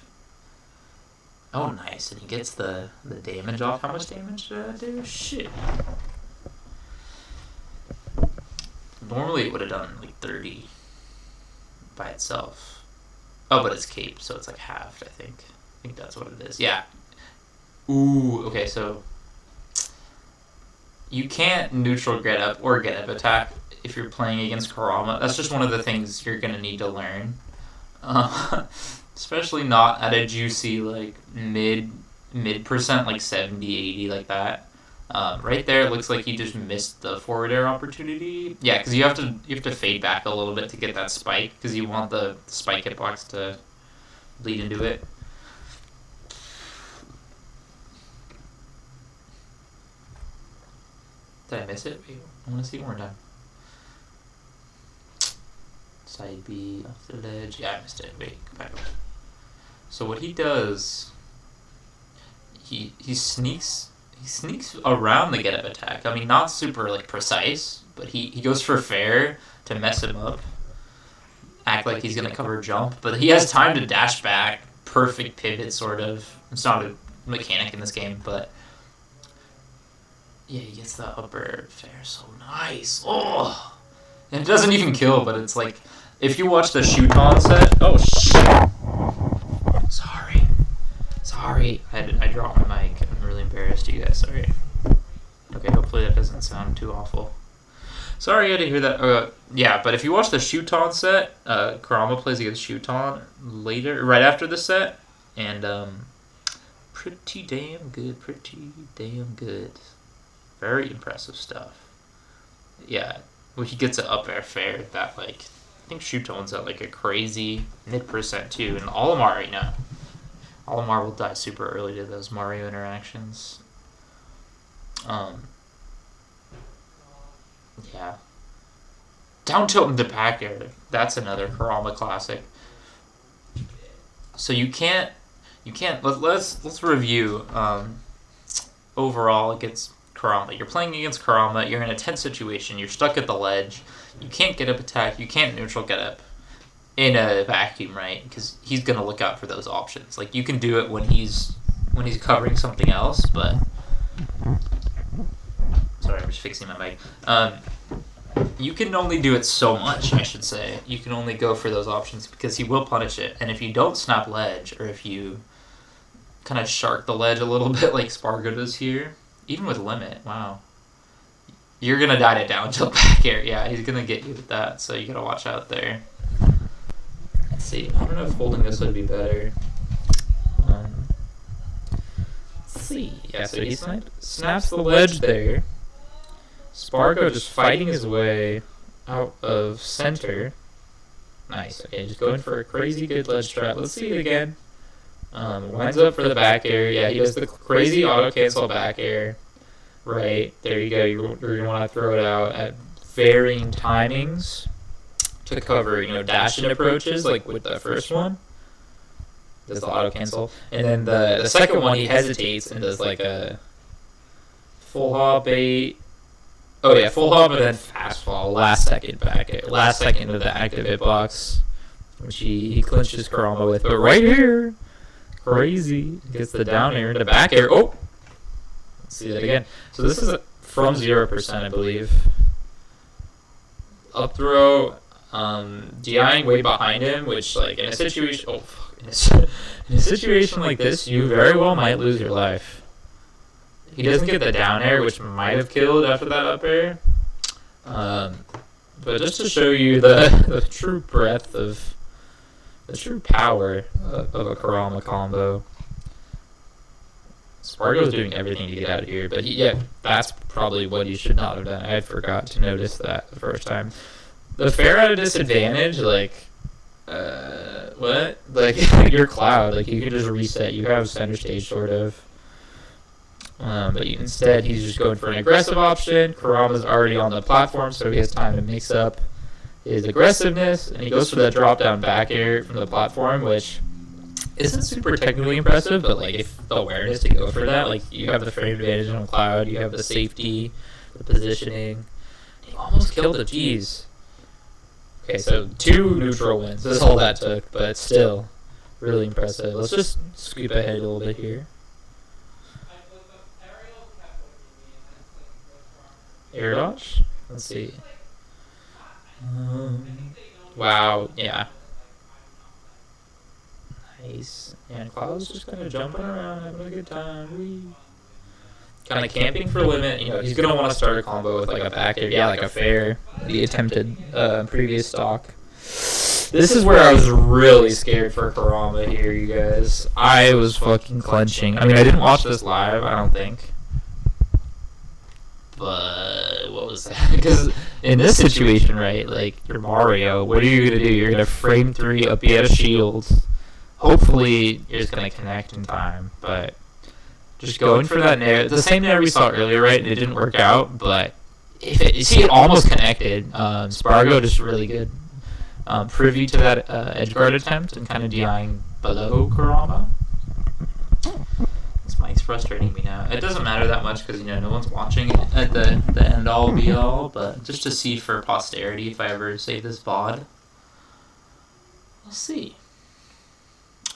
Oh, nice. And he gets the damage off. How much damage did I do? Shit. Normally it would have done like 30 by itself. Oh, but it's cape, so it's like halved, I think. I think that's what it is. Yeah. Ooh, okay, so... You can't neutral get up or get up attack if you're playing against Kurama. That's just one of the things you're going to need to learn. Especially not at a juicy, like, mid percent, like 70, 80, like that. Right there, it looks like he just missed the forward air opportunity. Yeah, because you have to fade back a little bit to get that spike, because you want the spike hitbox to lead into it. Did I miss it? Wait, I want to see it one more time. Side B, off the ledge. Yeah, I missed it. Wait, go back. So what he does, he sneaks he sneaks around the get-up attack. I mean, not super, like, precise, but he goes for fair to mess him up. Act like he's going to cover jump, but he has time to dash back. Perfect pivot, sort of. It's not a mechanic in this game, but yeah, he gets the upper fair. So nice. Oh, and it doesn't even kill, but it's like if you watch the shoot-on set. Oh shit! Sorry. I dropped my mic. I'm really embarrassed, you guys. Sorry. Okay, hopefully that doesn't sound too awful. Sorry, I had to hear that. Yeah, but if you watch the Shuton set, Kurama plays against Shuton later, right after the set, and pretty damn good. Very impressive stuff. Yeah, when he gets it up air fair, that, like, I think Shuton's at, like, a crazy mid% too, and Olimar right now. Olimar will die super early to those Mario interactions. Yeah. Down tilt into back air. That's another Kurama classic. So you can't. Let's review. Overall against Kurama. You're playing against Kurama. You're in a tense situation. You're stuck at the ledge. You can't get up attack. You can't neutral get up in a vacuum, right? Because he's gonna look out for those options. Like, you can do it when he's covering something else, but. Sorry, I'm just fixing my mic. You can only do it so much, I should say. You can only go for those options because he will punish it. And if you don't snap ledge, or if you kind of shark the ledge a little bit like Spargo does here, even with limit, wow. You're going to die to down tilt back air. Yeah, he's going to get you with that, so you got to watch out there. Let's see. I don't know if holding this would be better. Let's see. Yeah, so he snaps the ledge there. Spargo just fighting his way out of center. Nice. Okay, just going for a crazy good ledge strat. Let's see it again. Winds up for the back air. Yeah, he does the crazy auto cancel back air. Right, there you go. You're going to want to throw it out at varying timings to cover, dash in approaches, like with the first one. Does the auto cancel. And then the second one, he hesitates and does like a full hop bait. Oh yeah, full hop and then fast fall. Last second back air. Last second of the active hitbox, which he clinches Kurama with. But right here, crazy. Gets the down air into back air. Oh! Let's see that again. So this is from 0%, I believe. Up throw, DIing way behind him, which, like, in a situation... Oh, fuck. In a situation like this, you very well might lose your life. He doesn't get the down air, which might have killed after that up air. But just to show you the true breadth of... the true power of a Kurama combo. Spargo's doing everything to get out of here, but that's probably what he should not have done. I had forgot to notice that the first time. The fair at a disadvantage, like, what? Like, your Cloud, like, you can just reset. You have center stage, sort of. But instead, he's just going for an aggressive option. Kurama's already on the platform, so he has time to mix up his aggressiveness, and he goes for that drop-down back air from the platform, which isn't super technically impressive, but, like, if the awareness to go for that, like, you have the frame advantage on Cloud, you have the safety, the positioning. He almost killed it, jeez. Okay, so 2 neutral wins. That's all that took, but still really impressive. Let's just scoop ahead a little bit here. Air dodge? Let's see. Wow, yeah. Nice. And Cloud's just kind of jumping around, having a good time. Kind of camping for limit. He's going to want to start a combo with, like, a back air. Yeah, like a fair. The attempted previous stock. This is where I was really scared for Kurama here, you guys. I was fucking clenching. I mean, I didn't watch this live, I don't think. But what was that? Because in this situation, right, like, you're Mario, what are you going to do? You're going to frame 3 up at a shield. Hopefully, you're just going to connect in time, but just going for that nair. The same nair we saw earlier, right? And it didn't work out, but you see it almost connected. Spargo just really good. Privy to that edge guard attempt and kind of DIing below Kurama. This mic's frustrating me now. It doesn't matter that much because, no one's watching it at the end all be all, but just to see for posterity if I ever save this VOD. We'll see.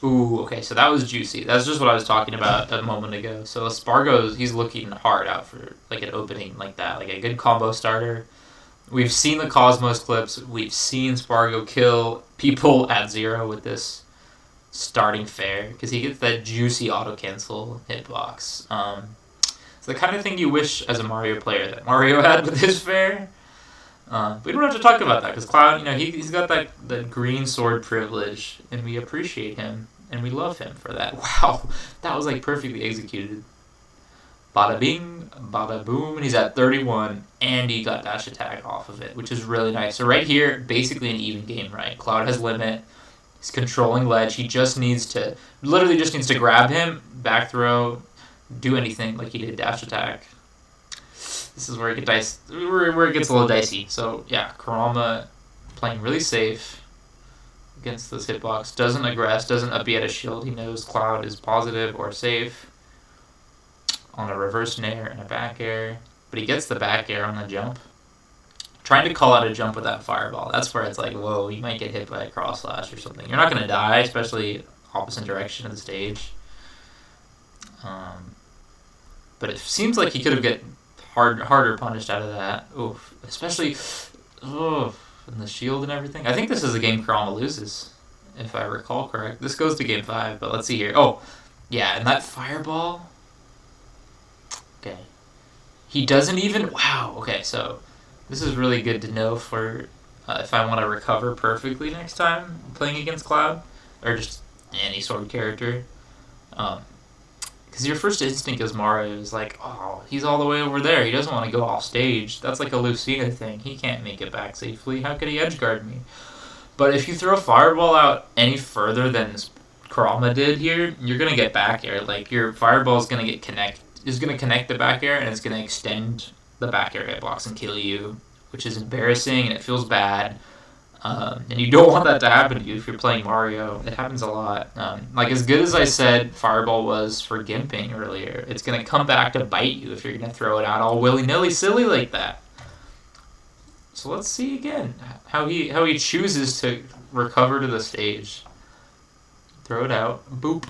Ooh, okay, so that was juicy. That's just what I was talking about a moment ago. So Spargo's, he's looking hard out for like an opening like that, like a good combo starter. We've seen the Cosmos clips. We've seen Spargo kill people at 0 with this starting fair because he gets that juicy auto-cancel hitbox. It's the kind of thing you wish as a Mario player that Mario had with his fair. We don't have to talk about that because Cloud, he's got that green sword privilege, and we appreciate him, and we love him for that. Wow, that was like perfectly executed. Bada bing, bada boom, and he's at 31, and he got dash attack off of it, which is really nice. So right here, basically an even game, right? Cloud has limit. He's controlling ledge. He literally just needs to grab him, back throw, do anything like he did dash attack. This is where it gets a little dicey. So yeah, Kurama playing really safe against this hitbox. Doesn't aggress, doesn't up at a shield. He knows Cloud is positive or safe on a reverse nair and a back air. But he gets the back air on the jump. Trying to call out a jump with that fireball. That's where it's like, whoa, you might get hit by a cross slash or something. You're not going to die, especially opposite direction of the stage. But it seems like he could have get harder punished out of that. Oof. Especially and the shield and everything. I think this is a game Kurama loses, if I recall correct. This goes to game 5, but let's see here. Oh, yeah, and that fireball. Okay. He doesn't even... Wow, okay, so this is really good to know for if I want to recover perfectly next time playing against Cloud, or just any sort of character. Because your first instinct as Mario is like, oh, he's all the way over there. He doesn't want to go off stage. That's like a Lucina thing. He can't make it back safely. How could he edgeguard me? But if you throw a fireball out any further than Kurama did here, you're going to get back air. Like, your fireball is going to connect the back air, and it's going to extend the back air hitbox and kill you, which is embarrassing, and it feels bad. And you don't want that to happen to you if you're playing Mario. It happens a lot. Like, as good as I said Fireball was for gimping earlier, it's going to come back to bite you if you're going to throw it out all willy-nilly silly like that. So let's see again how he chooses to recover to the stage. Throw it out. Boop.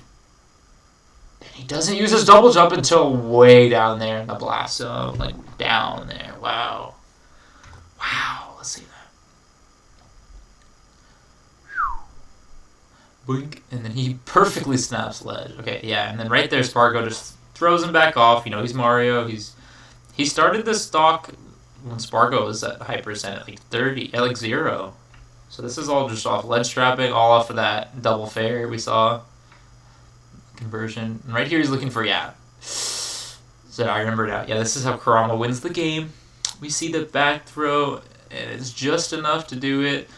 And he doesn't use his double jump until way down there in the blast zone. Like, down there. Wow. Wow. Let's see that. Boink, and then he perfectly snaps ledge. Okay, yeah, and then right there, Spargo just throws him back off. He's Mario. He started this stock when Spargo was at high percent at like 30, at like 0. So this is all just off ledge trapping, all off of that double fair we saw. Conversion. And right here he's looking for, yeah. So I remembered out. Yeah, this is how Kurama wins the game. We see the back throw, and it's just enough to do it.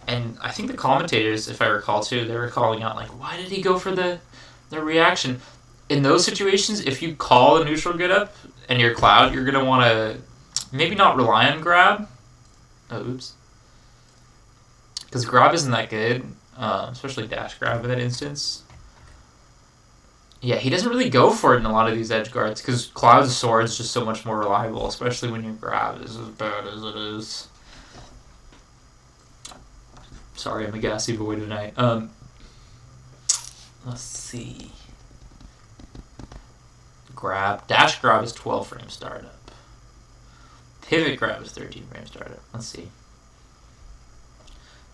And I think the commentators, if I recall too, they were calling out, like, why did he go for the reaction? In those situations, if you call a neutral get up and you're Cloud, you're going to want to maybe not rely on grab. Oh, oops. Because grab isn't that good, especially dash grab in that instance. Yeah, he doesn't really go for it in a lot of these edge guards because Cloud's sword is just so much more reliable, especially when your grab is as bad as it is. Sorry, I'm a gassy boy tonight. Let's see. Grab. Dash grab is 12 frame startup. Pivot grab is 13 frame startup. Let's see.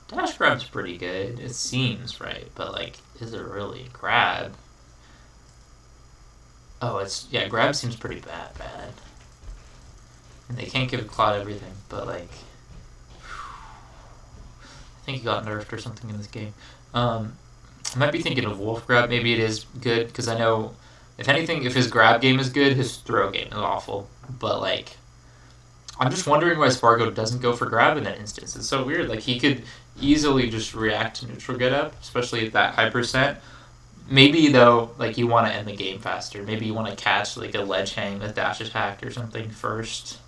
Dash grab's pretty good. It seems right, but like, is it really grab? Oh, yeah, grab seems pretty bad. And they can't give Cloud everything, but like, I think he got nerfed or something in this game. I might be thinking of Wolf Grab. Maybe it is good, because I know, if anything, if his grab game is good, his throw game is awful. But, like, I'm just wondering why Spargo doesn't go for grab in that instance. It's so weird. Like, he could easily just react to neutral get up, especially at that high percent. Maybe, though, like, you want to end the game faster. Maybe you want to catch, like, a ledge hang with dash attack or something first.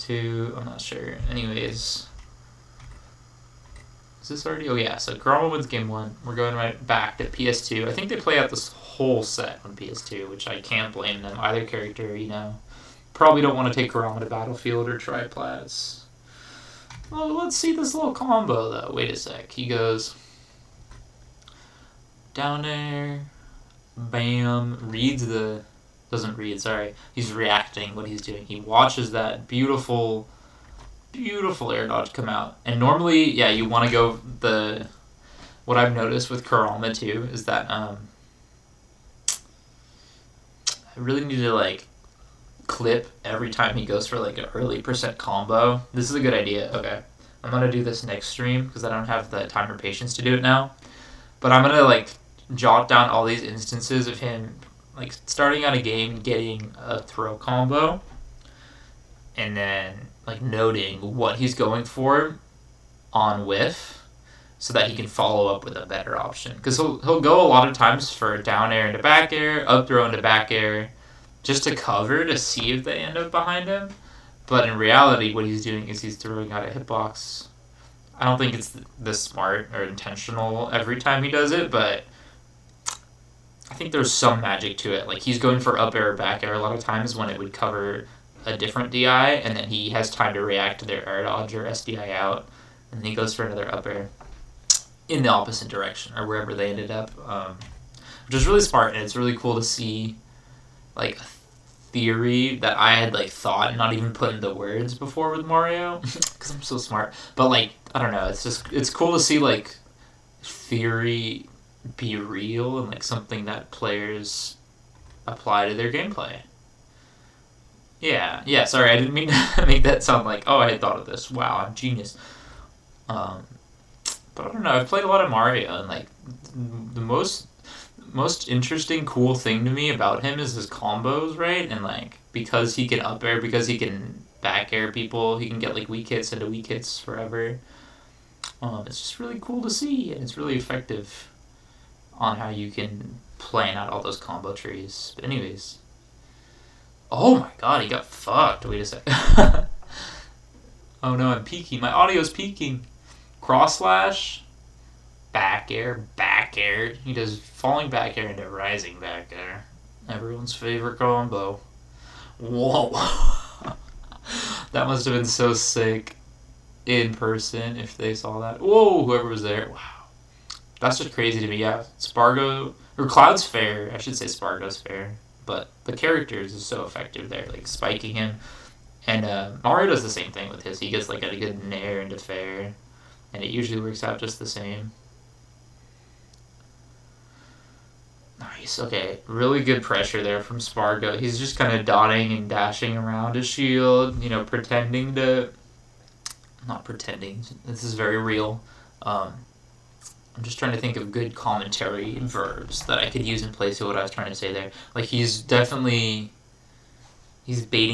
I'm not sure. Anyways... Is this already? Oh yeah. So Kurama wins game 1. We're going right back to PS2. I think they play out this whole set on PS2, which I can't blame them. Either character, probably don't want to take Kurama to Battlefield or Triplats. Well, let's see this little combo though. Wait a sec. He goes down there. Bam. Doesn't read, sorry. He's reacting what he's doing. He watches that beautiful air dodge come out. And normally, yeah, you want to go what I've noticed with Kurama too is that I really need to like clip every time he goes for like an early percent combo. This is a good idea. Okay. I'm going to do this next stream because I don't have the time or patience to do it now. But I'm going to like jot down all these instances of him like starting out a game, getting a throw combo, and then like noting what he's going for on whiff so that he can follow up with a better option. Because he'll go a lot of times for down air into back air, up throw into back air, just to cover to see if they end up behind him. But in reality, what he's doing is he's throwing out a hitbox. I don't think it's this smart or intentional every time he does it, but I think there's some magic to it. Like, he's going for up air or back air a lot of times when it would cover a different DI, and then he has time to react to their air dodge or SDI out, and then he goes for another up air in the opposite direction, or wherever they ended up, which is really smart, and it's really cool to see, like, a theory that I had, like, thought and not even put into words before with Mario, because I'm so smart. But, like, I don't know, it's cool to see, like, theory be real and like something that players apply to their gameplay. Yeah, sorry, I didn't mean to make that sound like, oh, I had thought of this. Wow, I'm genius. But I don't know, I've played a lot of Mario, and like the most interesting, cool thing to me about him is his combos, right? And like because he can up air, because he can back air people, he can get like weak hits into weak hits forever. It's just really cool to see, and it's really effective on how you can plan out all those combo trees. But anyways. Oh my god, he got fucked. Wait a sec. Oh no, I'm peaking. My audio's peaking. Cross slash. Back air. He does falling back air into rising back air. Everyone's favorite combo. Whoa. That must have been so sick in person if they saw that. Whoa, whoever was there. Wow. That's just crazy to me. Yeah, Spargo or Cloud's fair. I should say Spargo's fair, but the characters is so effective there, like spiking him. And Mario does the same thing with his. He gets like a good nair into fair, and it usually works out just the same. Nice. Okay, really good pressure there from Spargo. He's just kind of dotting and dashing around his shield, pretending to. Not pretending. This is very real. I'm just trying to think of good commentary verbs that I could use in place of what I was trying to say there. Like, he's baiting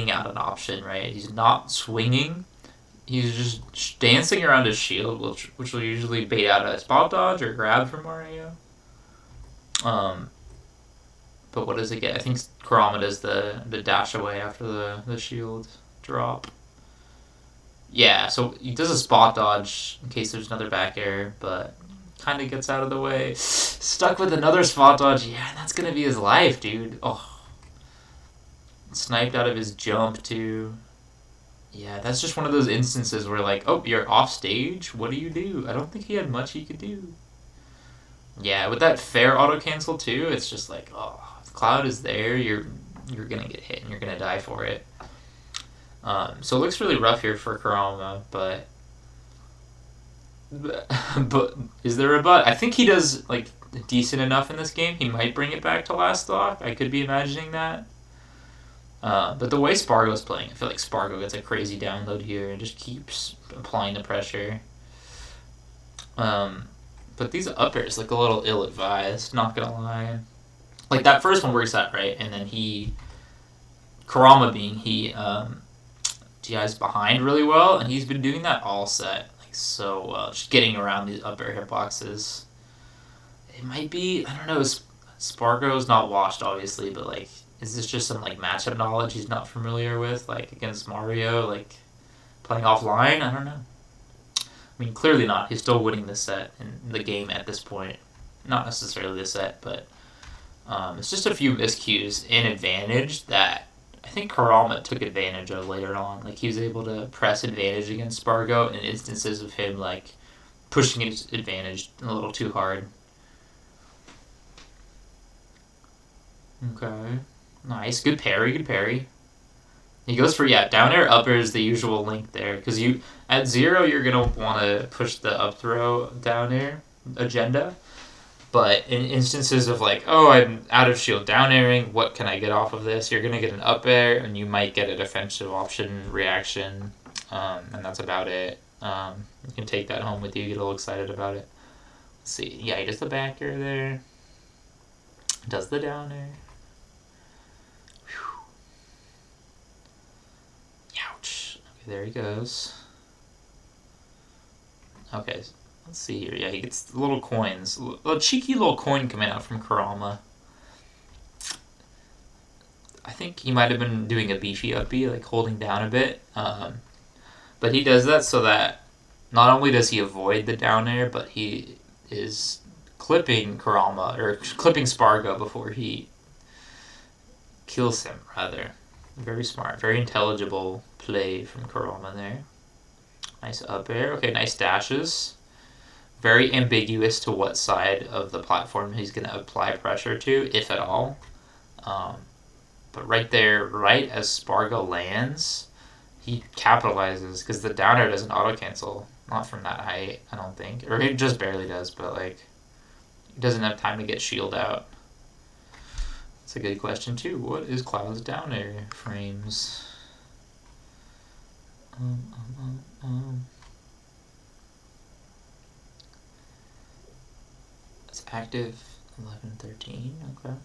out an option, right? He's not swinging. He's just dancing around his shield, which will usually bait out a spot dodge or grab from Mario. But what does it get? I think Kurama does the dash away after the shield drop. Yeah, so he does a spot dodge in case there's another back air, but kind of gets out of the way. Stuck with another spot dodge. Yeah, that's going to be his life, dude. Oh. Sniped out of his jump, too. Yeah, that's just one of those instances where, like, oh, you're off stage? What do? I don't think he had much he could do. Yeah, with that fair auto-cancel, too, it's just like, oh, if Cloud is there, you're going to get hit and you're going to die for it. So it looks really rough here for Kurama, but is there a but? I think he does like decent enough in this game. He might bring it back to last stock. I could be imagining that. But the way Spargo's playing, I feel like Spargo gets a crazy download here and just keeps applying the pressure. But these up airs look a little ill-advised, not gonna lie. Like that first one works out right, and then Kurama DI's behind really well, and he's been doing that all set. So well, just getting around these up air hitboxes. It might be, I don't know, Spargo's not washed obviously, but like, is this just some like matchup knowledge he's not familiar with, like against Mario, like playing offline? I don't know. I mean, clearly not. He's still winning the set in the game at this point. Not necessarily the set, but it's just a few miscues in advantage that I think Kurama took advantage of later on. Like, he was able to press advantage against Spargo in instances of him, like, pushing his advantage a little too hard. Okay. Nice. Good parry, good parry. He goes for, down air, up air is the usual link there. Because at 0, you're going to want to push the up throw down air agenda. But in instances of like, oh, I'm out of shield down airing, what can I get off of this? You're going to get an up air, and you might get a defensive option reaction, and that's about it. You can take that home with you, get a little excited about it. Let's see. Yeah, he does the back air there. Does the down air. Whew. Ouch. Okay, there he goes. Okay, let's see here. Yeah, he gets little coins. A cheeky little coin coming out from Kurama. I think he might have been doing a beefy uppy, like holding down a bit. But he does that so that not only does he avoid the down air, but he is clipping Kurama, or clipping Spargo before he kills him, rather. Very smart. Very intelligible play from Kurama there. Nice up air. Okay, nice dashes. Very ambiguous to what side of the platform he's going to apply pressure to, if at all. But right there, right as Spargo lands, he capitalizes, because the down air doesn't auto-cancel. Not from that height, I don't think. Or it just barely does, but like, he doesn't have time to get shield out. That's a good question, too. What is Cloud's down air frames? It's active 11, 13, okay.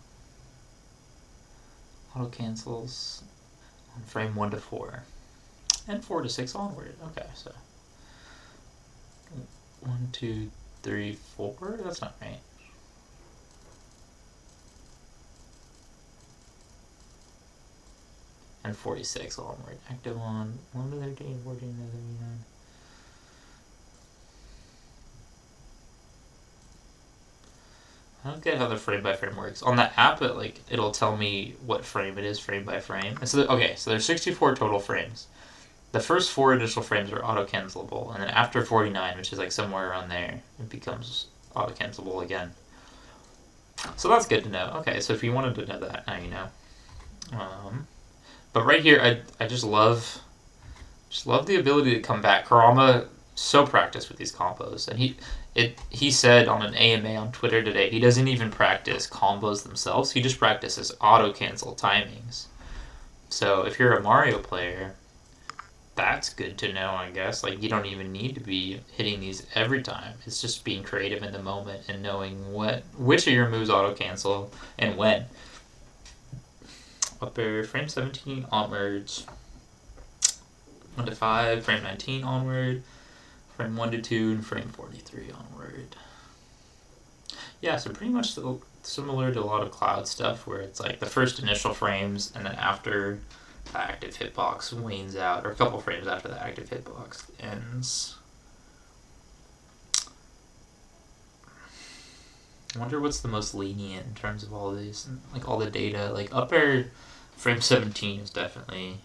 Auto cancels on frame 1 to 4. And 4 to 6 onward. Okay, so 1, 2, 3, 4? That's not right. And 46 onward. Active on 1 to 13, 14 to 39. I don't get how the frame by frame works. On the app, it'll tell me what frame it is, frame by frame. And so there's 64 total frames. The first 4 initial frames are auto-cancelable, and then after 49, which is like somewhere around there, it becomes auto-cancelable again. So that's good to know. Okay, so if you wanted to know that, now you know. But right here, I just love the ability to come back. Kurama so practiced with these combos, and he said on an AMA on Twitter today, he doesn't even practice combos themselves. He just practices auto cancel timings. So if you're a Mario player, that's good to know, I guess. Like, you don't even need to be hitting these every time. It's just being creative in the moment and knowing which of your moves auto cancel and when. Up air, frame 17 onwards. 1 to 5, frame 19 onward. Frame 1 to 2, and frame 43 onward. Yeah, so pretty much similar to a lot of Cloud stuff, where it's like the first initial frames, and then after the active hitbox wanes out, or a couple frames after the active hitbox ends. I wonder what's the most lenient in terms of all these, like all the data. Like up air, frame 17 is definitely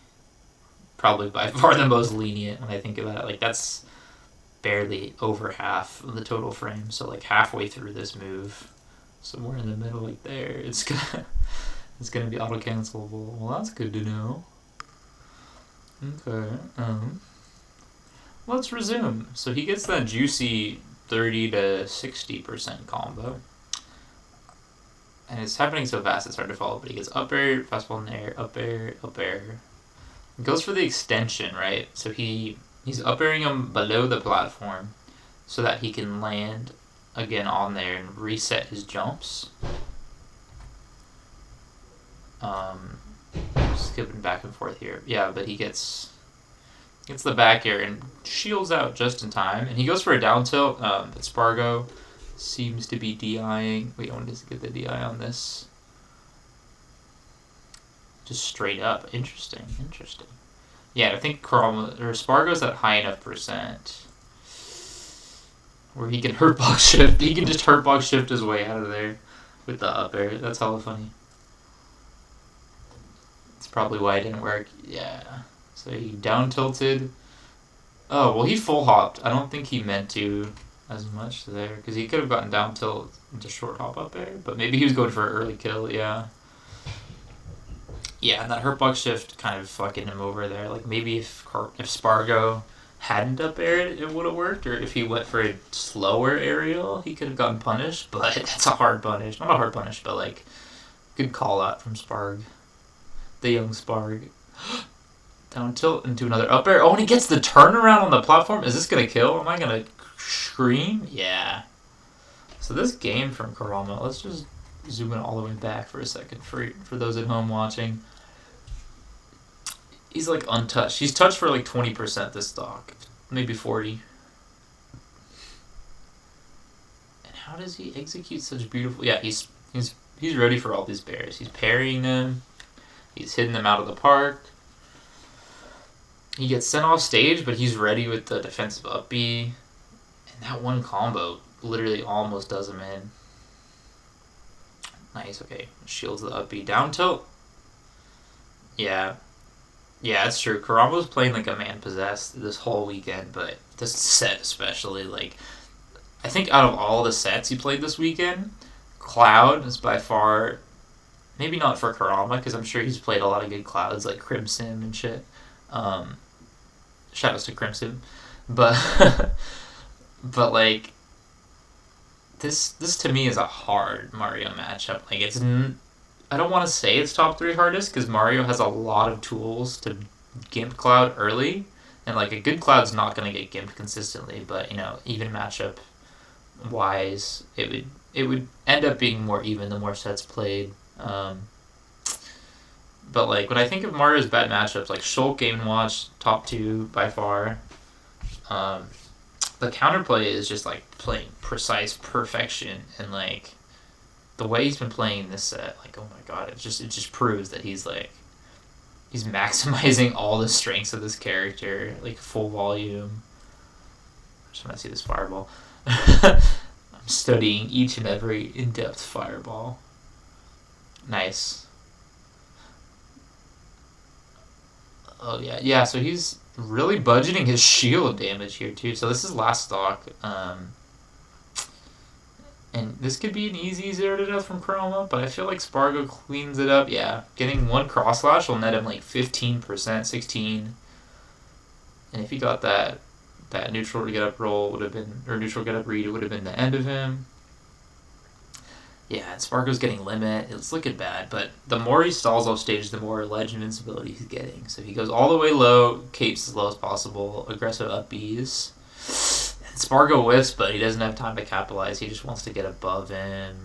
probably by far the most lenient when I think about it. Like, that's barely over half of the total frame, so like halfway through this move, somewhere in the middle, like there, it's gonna be auto cancelable. Well, that's good to know. Okay, let's resume. So he gets that juicy 30 to 60% combo, and it's happening so fast it's hard to follow. But he gets up air, fastball in the air, up air, up air. He goes for the extension, right? So he's up airing him below the platform so that he can land again on there and reset his jumps. Skipping back and forth here. Yeah, but he gets the back air and shields out just in time. And he goes for a down tilt, but Spargo seems to be DIing. Wait, I wanted to get the DI on this. Just straight up. Interesting. Yeah, I think Spargo's at high enough percent. where he can hurt box shift. He can just hurt box shift his way out of there with the up air. That's hella funny. That's probably why it didn't work. Yeah. So he down tilted. Oh, well, he full hopped. I don't think he meant to as much there, because he could have gotten down tilt into short hop up air, but maybe he was going for an early kill, yeah. Yeah, and that hurt box shift kind of fucking him over there. Like, maybe if Spargo hadn't up aired, it would have worked, or if he went for a slower aerial, he could have gotten punished, but that's a hard punish. Not a hard punish, but, like, good call out from Sparg. The young Sparg. Down tilt into another up air. Oh, and he gets the turnaround on the platform. Is this going to kill? Am I going to scream? Yeah. So this game from Kurama, let's just zoom in all the way back for a second for those at home watching. He's like untouched. He's touched for like 20% this stock. Maybe 40. And how does he execute such beautiful... Yeah, he's ready for all these bears. He's parrying them. He's hitting them out of the park. He gets sent off stage, but he's ready with the defensive up B. And that one combo literally almost does him in. Nice, okay. Shields the up B. Down tilt. Yeah. Yeah, it's true. Kurama was playing like a man possessed this whole weekend, but this set especially, like, I think out of all the sets he played this weekend, Cloud is by far, maybe not for Kurama, because I'm sure he's played a lot of good Clouds, like Crimson and shit. Shoutouts to Crimson. But, but like, this to me is a hard Mario matchup. Like, it's... I don't want to say it's top 3 hardest, because Mario has a lot of tools to gimp Cloud early, and like a good Cloud's not going to get gimped consistently, but, you know, even matchup wise, it would end up being more even the more sets played. But like when I think of Mario's bad matchups, like Shulk Game & Watch, top 2 by far. The counterplay is just like playing precise perfection, and like the way he's been playing this set, like, oh my god, it just proves that he's maximizing all the strengths of this character, like full volume. I just want to see this fireball. I'm studying each and every in-depth fireball. Nice. Oh yeah, so he's really budgeting his shield damage here too. So this is last stock. And this could be an easy 0 to death from Kurama, but I feel like Spargo cleans it up. Yeah, getting one cross slash will net him like 15%, 16. And if he got that neutral get up roll would have been, or neutral get up read, it would have been the end of him. Yeah, and Spargo's getting limit. It's looking bad, but the more he stalls off stage, the more ledge invincibility he's getting. So he goes all the way low, capes as low as possible, aggressive up Bs. Spargo whiffs, but he doesn't have time to capitalize. He just wants to get above him.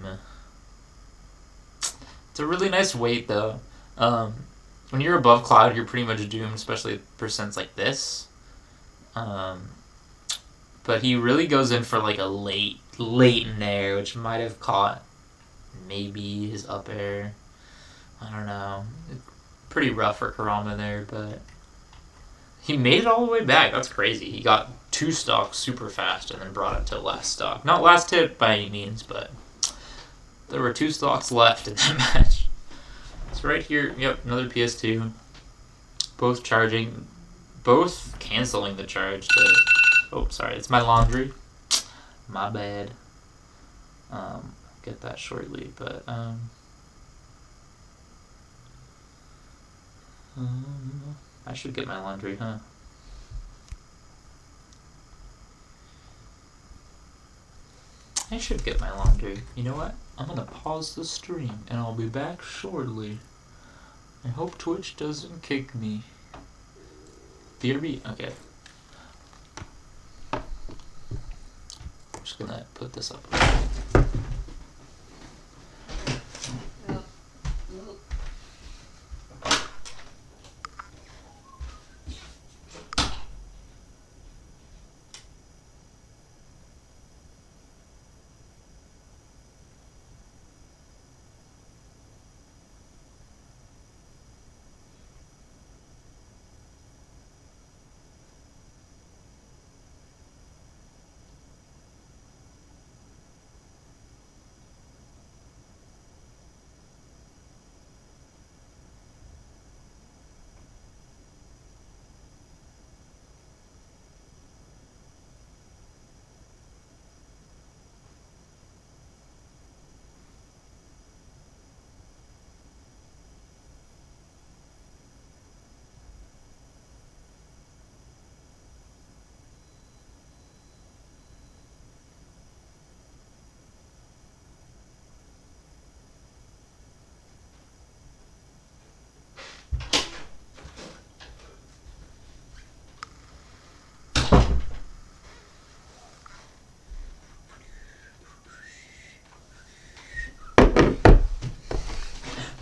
It's a really nice weight, though. When you're above Cloud, you're pretty much doomed, especially percents like this. But he really goes in for like a late in air, which might have caught maybe his up air. I don't know. Pretty rough for Kurama there, but he made it all the way back. That's crazy. He got 2 stocks super fast and then brought it to last stock. Not last hit by any means, but there were 2 stocks left in that match. So right here, yep, another PS2. Both charging, both canceling the charge to... Oh, sorry, it's my laundry. My bad. Get that shortly, but... I should get my laundry, huh? I should get my laundry. You know what? I'm gonna pause the stream and I'll be back shortly. I hope Twitch doesn't kick me. BRB? Okay. I'm just gonna put this up.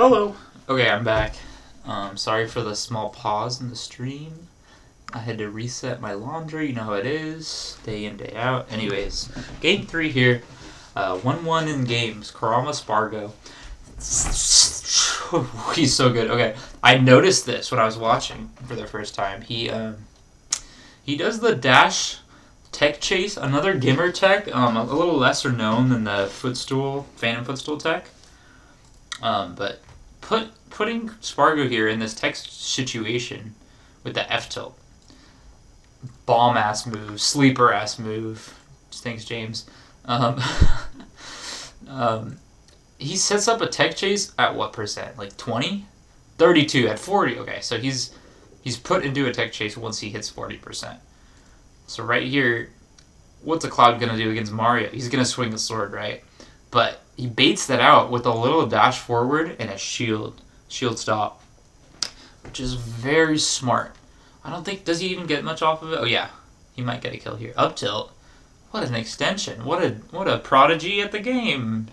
Hello. Okay, I'm back. Sorry for the small pause in the stream. I had to reset my laundry. You know how it is. Day in, day out. Anyways, game 3 here. 1-1 in games. Kurama Spargo. He's so good. Okay, I noticed this when I was watching for the first time. He does the dash tech chase, another Gimmer tech, a little lesser known than the footstool, Phantom footstool tech. But putting Spargo here in this tech situation with the F tilt, bomb ass move, sleeper ass move. Thanks, James. He sets up a tech chase at what percent? Like 20? 32 at 40. Okay, so he's put into a tech chase once he hits 40%. So right here, what's a Cloud gonna do against Mario? He's gonna swing the sword, right? But he baits that out with a little dash forward and a shield stop, which is very smart. I don't think, does he even get much off of it? Oh yeah, he might get a kill here. Up tilt. What an extension. What a prodigy at the game.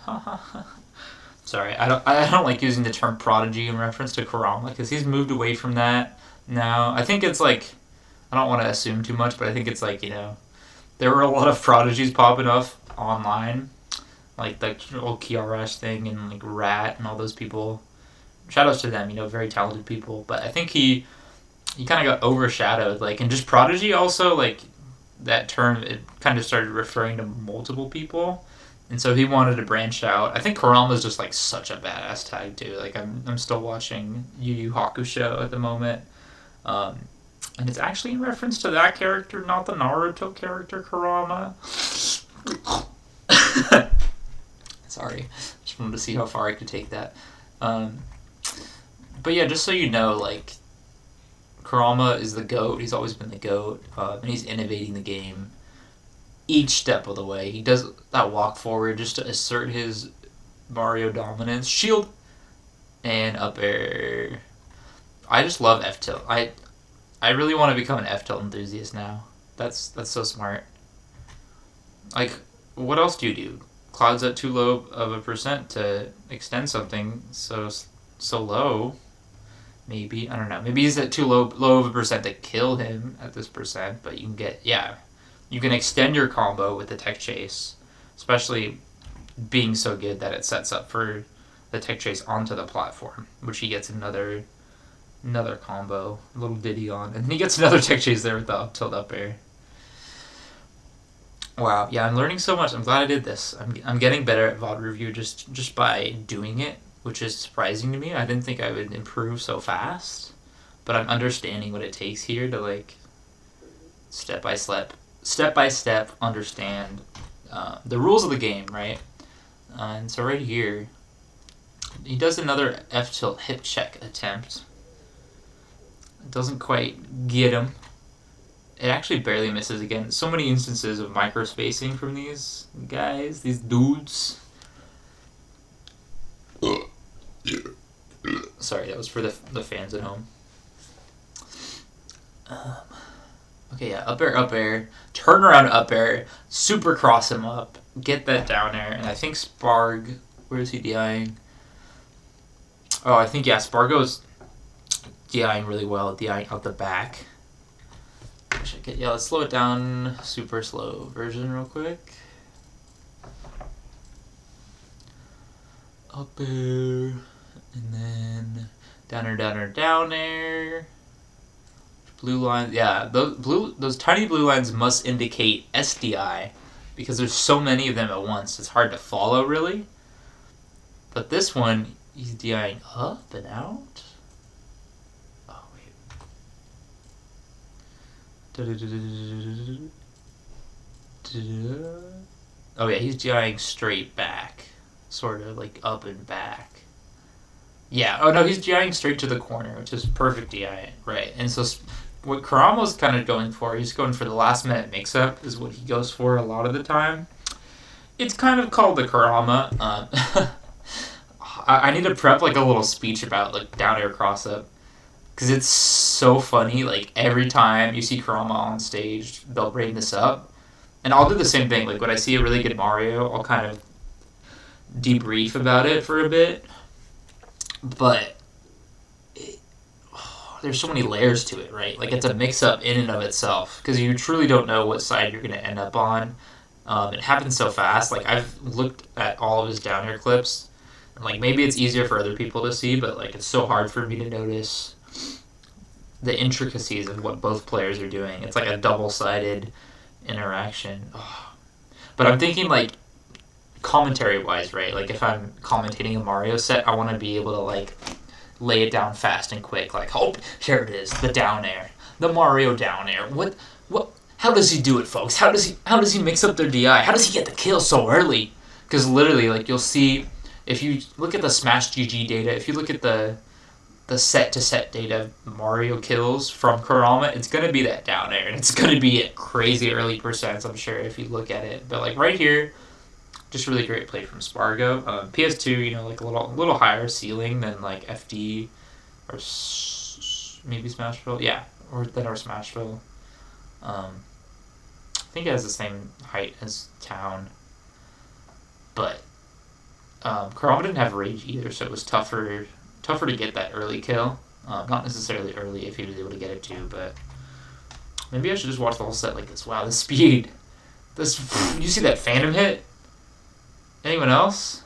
Sorry, I don't like using the term prodigy in reference to Kurama because he's moved away from that now. I think it's like, I don't want to assume too much, but I think it's like, there were a lot of prodigies popping up online, like the old Kiarash thing and like Rat and all those people. Shoutouts to them, very talented people. But I think he kind of got overshadowed, like, and just prodigy also, like, that term, it kind of started referring to multiple people. And so he wanted to branch out. I think Kurama's just like such a badass tag too. Like I'm still watching Yu Yu Hakusho at the moment. And it's actually in reference to that character, not the Naruto character Kurama. Sorry. Just wanted to see how far I could take that. But yeah, just so you know, like, Kurama is the GOAT. He's always been the GOAT. And he's innovating the game each step of the way. He does that walk forward just to assert his Mario dominance. Shield and up air. I just love F tilt. I really want to become an F tilt enthusiast now. That's so smart. Like, what else do you do? Cloud's at too low of a percent to extend something so low. Maybe, I don't know. Maybe he's at too low of a percent to kill him at this percent, but you can get, you can extend your combo with the tech chase, especially being so good that it sets up for the tech chase onto the platform, which he gets another combo, a little ditty on, and he gets another tech chase there with the up tilt up air. Wow, yeah, I'm learning so much. I'm glad I did this. I'm getting better at VOD review just by doing it, which is surprising to me. I didn't think I would improve so fast, but I'm understanding what it takes here to, like, step by step understand the rules of the game, right? And so right here, he does another F tilt hip check attempt. It doesn't quite get him. It actually barely misses again. So many instances of micro spacing from these guys, these dudes. Sorry, that was for the fans at home. Okay, yeah, up air, turn around up air, super cross him up, get that down air, and I think Sparg, where is he DIing? Oh, I think, Spargo's DIing really well, DIing out the back. Let's slow it down, super slow version real quick. Up air, and then down air. Blue lines, those tiny blue lines must indicate SDI because there's so many of them at once. It's hard to follow, really. But this one, he's DIing up and out. Oh, wait. Oh, yeah, he's DIing straight back. Sort of, like, up and back. Yeah, oh no, he's DIing straight to the corner, which is perfect DI, right? And so what Kurama's kind of going for, he's going for the last minute mix-up, is what he goes for a lot of the time. It's kind of called the Kurama. I need to prep, like, a little speech about, like, down air cross-up, because it's so funny. Like, every time you see Kurama on stage, they'll bring this up, and I'll do the same thing. Like, when I see a really good Mario, I'll kind of debrief about it for a bit. but there's so many layers to it, right? Like it's a mix-up in and of itself because you truly don't know what side you're going to end up on. It happens so fast. Like I've looked at all of his down air clips, and like maybe it's easier for other people to see, but like it's so hard for me to notice the intricacies of what both players are doing. It's like a double-sided interaction. Oh. But I'm thinking like commentary-wise, right? Like if I'm commentating a Mario set, I want to be able to like lay it down fast and quick. Like, oh, here it is, the down air, the Mario down air. What? How does he do it, folks? How does he mix up their DI? How does he get the kill so early? Because literally, like you'll see, if you look at the Smash GG data, if you look at the set to set data Mario kills from Kurama, it's gonna be that down air, and it's gonna be at crazy early percents. I'm sure if you look at it, but like right here, just really great play from Spargo. PS2, you know, like a little higher ceiling than like FD or maybe Smashville, yeah, or Smashville. I think it has the same height as Town, but Kurama didn't have rage either, so it was tougher to get that early kill. Not necessarily early if he was able to get it too, but maybe I should just watch the whole set like this. Wow, the speed! This you see that Phantom hit? Anyone else?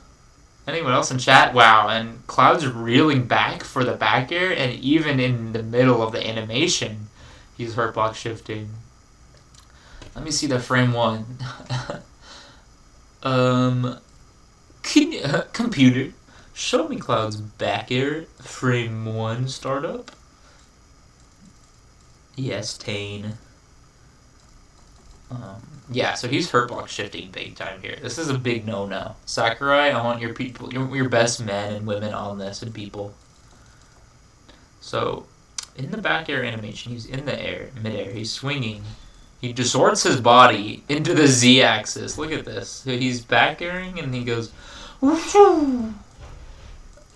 Anyone else in chat? Wow, and Cloud's reeling back for the back air, and even in the middle of the animation, he's hurtbox shifting. Let me see the frame one. Computer, show me Cloud's back air frame one startup. Yes, Tane. Yeah, so he's hurtbox shifting big time here. This is a big no-no. Sakurai, I want your people, your best men and women on this and people. So, in the back air animation, he's in the air, mid-air, he's swinging. He distorts his body into the Z-axis. Look at this. So he's back airing and he goes, woo-hoo!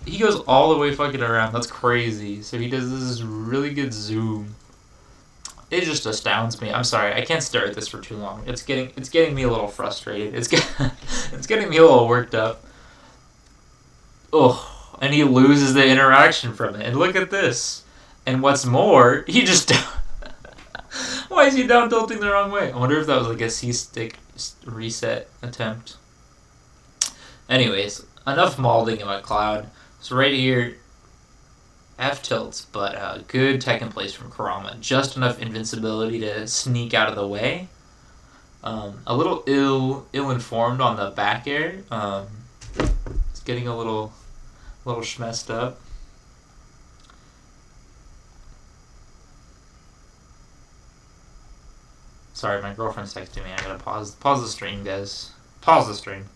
He goes all the way fucking around. That's crazy. So he does this really good zoom. It just astounds me. I'm sorry, I can't stare at this for too long. It's getting me a little frustrated. It's getting me a little worked up. Oh, and he loses the interaction from it. And look at this. And what's more, he just why is he down tilting the wrong way? I wonder if that was like a C-stick reset attempt. Anyways, enough malding about Cloud. So right here, F tilts, but good tech in place from Kurama. Just enough invincibility to sneak out of the way. A little ill-informed on the back air. It's getting a little schmessed up. Sorry, my girlfriend's texting me. I gotta pause the stream, guys. Pause the stream.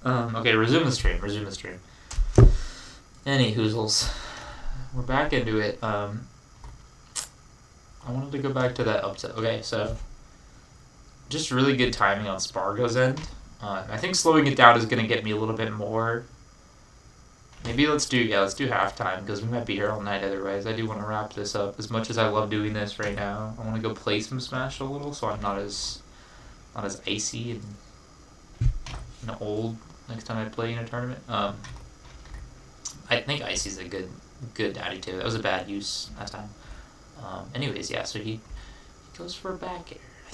Okay, resume the stream. Any hoozles. We're back into it. I wanted to go back to that upset. Okay, so just really good timing on Spargo's end. I think slowing it down is going to get me a little bit more. Maybe let's do halftime because we might be here all night otherwise. I do want to wrap this up. As much as I love doing this right now, I want to go play some Smash a little so I'm not as icy and old next time I play in a tournament. I think icy's a good adjective. That was a bad use last time. Anyways, yeah, so he goes for a back air. I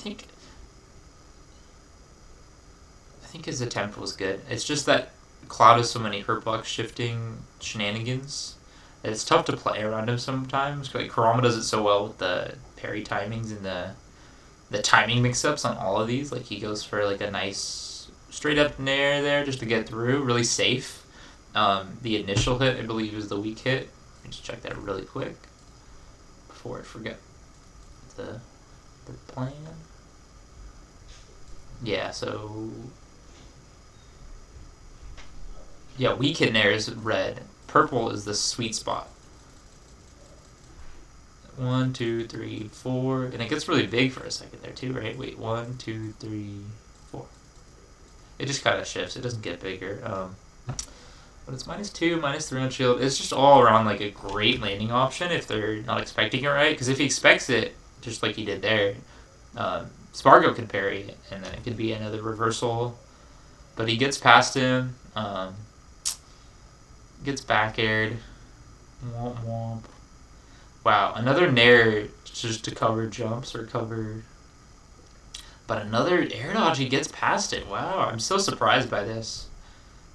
think his attempt was good. It's just that Cloud has so many hurtbox shifting shenanigans that it's tough to play around him sometimes. Like Kurama does it so well with the parry timings and the timing mix-ups on all of these. Like he goes for like a nice straight up nair there just to get through, really safe. The initial hit, I believe, was the weak hit. Let me just check that really quick before I forget the plan. Yeah, so yeah, weak hit nair is red. Purple is the sweet spot. 1, 2, 3, 4, and it gets really big for a second there too, right? Wait, 1, 2, 3, 4. It just kind of shifts. It doesn't get bigger. But it's -2, -3 on shield. It's just all around like a great landing option if they're not expecting it right. Because if he expects it, just like he did there. Spargo could parry it, and then it could be another reversal. But he gets past him, gets back aired. Womp womp. Wow, another nair just to cover jumps or cover. But another air dodge, he gets past it. Wow, I'm so surprised by this.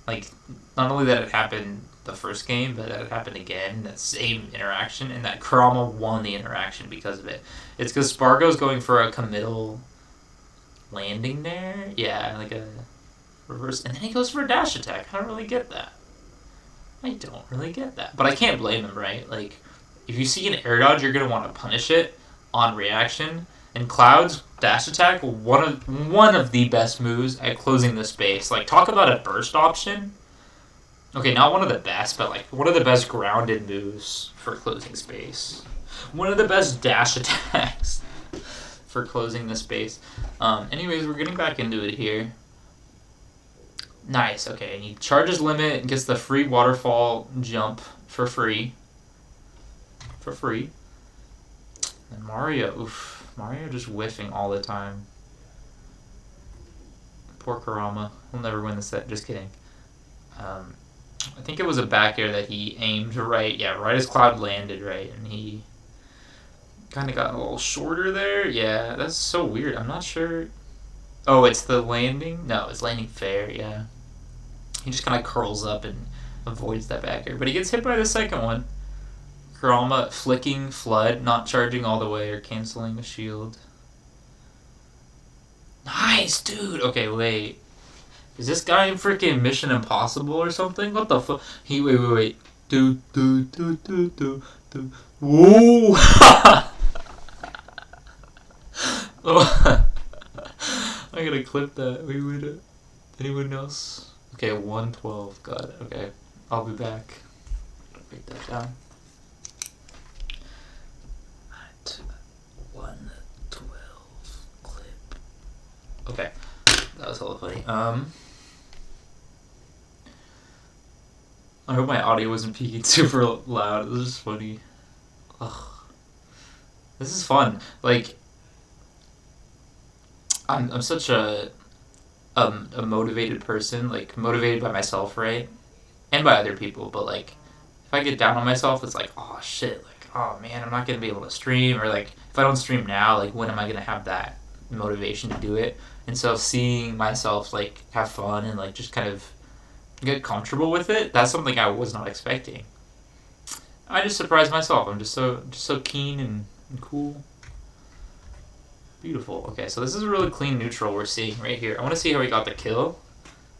Like, not only that it happened the first game, but that it happened again, that same interaction, and that Kurama won the interaction because of it. It's because Spargo's going for a committal landing there. Yeah, like a reverse. And then he goes for a dash attack. I don't really get that. I don't really get that. But I can't blame him, right? Like, if you see an air dodge, you're going to want to punish it on reaction. And Cloud's dash attack, one of the best moves at closing the space. Like, talk about a burst option. Okay, not one of the best, but like one of the best grounded moves for closing space. One of the best dash attacks for closing the space. Anyways, we're getting back into it here. Nice, okay, and he charges limit and gets the free waterfall jump for free. And Mario just whiffing all the time. Poor Kurama. He'll never win the set, just kidding. I think it was a back air that he aimed right. Yeah, right as Cloud landed, right? And he kind of got a little shorter there. Yeah, that's so weird. I'm not sure. Oh, it's the landing? No, it's landing fair, yeah. He just kind of curls up and avoids that back air. But he gets hit by the second one. Kurama flicking Flood, not charging all the way or canceling the shield. Nice, dude! Okay, wait. Is this guy in freaking Mission Impossible or something? What the fuck? Wait. Do. Whoa! Oh. I gotta clip that. Wait. Anyone else? Okay, 112. Got it. Okay. I'll be back. Write that down. 112 clip. Okay. That was hella funny. I hope my audio wasn't peaking super loud. This is funny. Ugh. This is fun. Like, I'm such a motivated person. Like, motivated by myself, right? And by other people. But like, if I get down on myself, it's like, oh shit. Like, oh man, I'm not gonna be able to stream. Or like, if I don't stream now, like, when am I gonna have that motivation to do it? And so seeing myself like have fun and like just kind of get comfortable with it, that's something I was not expecting. I just surprised myself. I'm just so keen and cool. Beautiful. Okay, so this is a really clean neutral we're seeing right here. I want to see how he got the kill.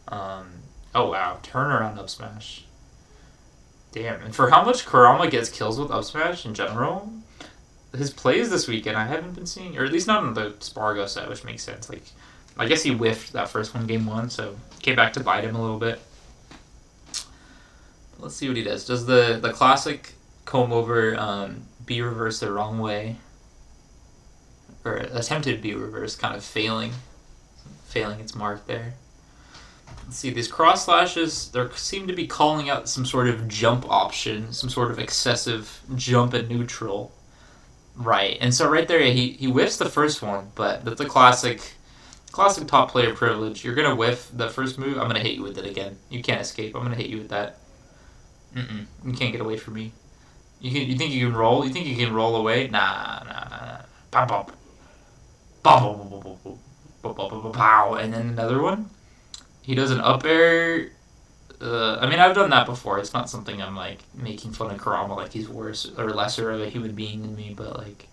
Oh wow, turnaround up smash. Damn, and for how much Kurama gets kills with up smash in general, his plays this weekend I haven't been seeing, or at least not in the Spargo set, which makes sense. Like, I guess he whiffed that first one game one, so came back to bite him a little bit. Let's see what he does. Does the classic comb over B reverse the wrong way, or attempted B reverse, kind of failing its mark there. Let's see, these cross slashes, they seem to be calling out some sort of jump option, some sort of excessive jump at neutral. Right, and so right there, he whiffs the first one, but that's the classic top player privilege. You're gonna whiff the first move, I'm gonna hit you with it again. You can't escape. I'm gonna hit you with that. You can't get away from me. You think you can roll? You think you can roll away? Nah. Bop bop. Pow. And then another one. He does an up air. I mean, I've done that before. It's not something I'm like making fun of Kurama like he's worse or lesser of a human being than me, but like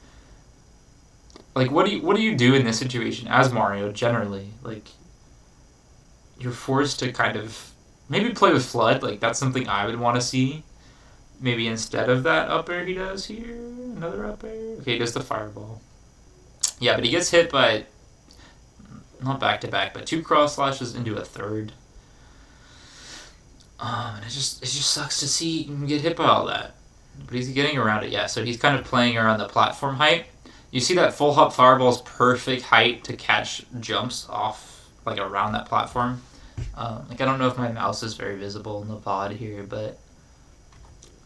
what do you do in this situation as Mario generally? Like, you're forced to kind of maybe play with Flood. Like, that's something I would want to see. Maybe instead of that up air he does here, another up air. Okay, he does the fireball. Yeah, but he gets hit by not back to back, but two cross slashes into a third. And it just sucks to see him get hit by all that. But he's getting around it, yeah. So he's kind of playing around the platform height. You see that full hop fireball's perfect height to catch jumps off, like around that platform. Like, I don't know if my mouse is very visible in the pod here, but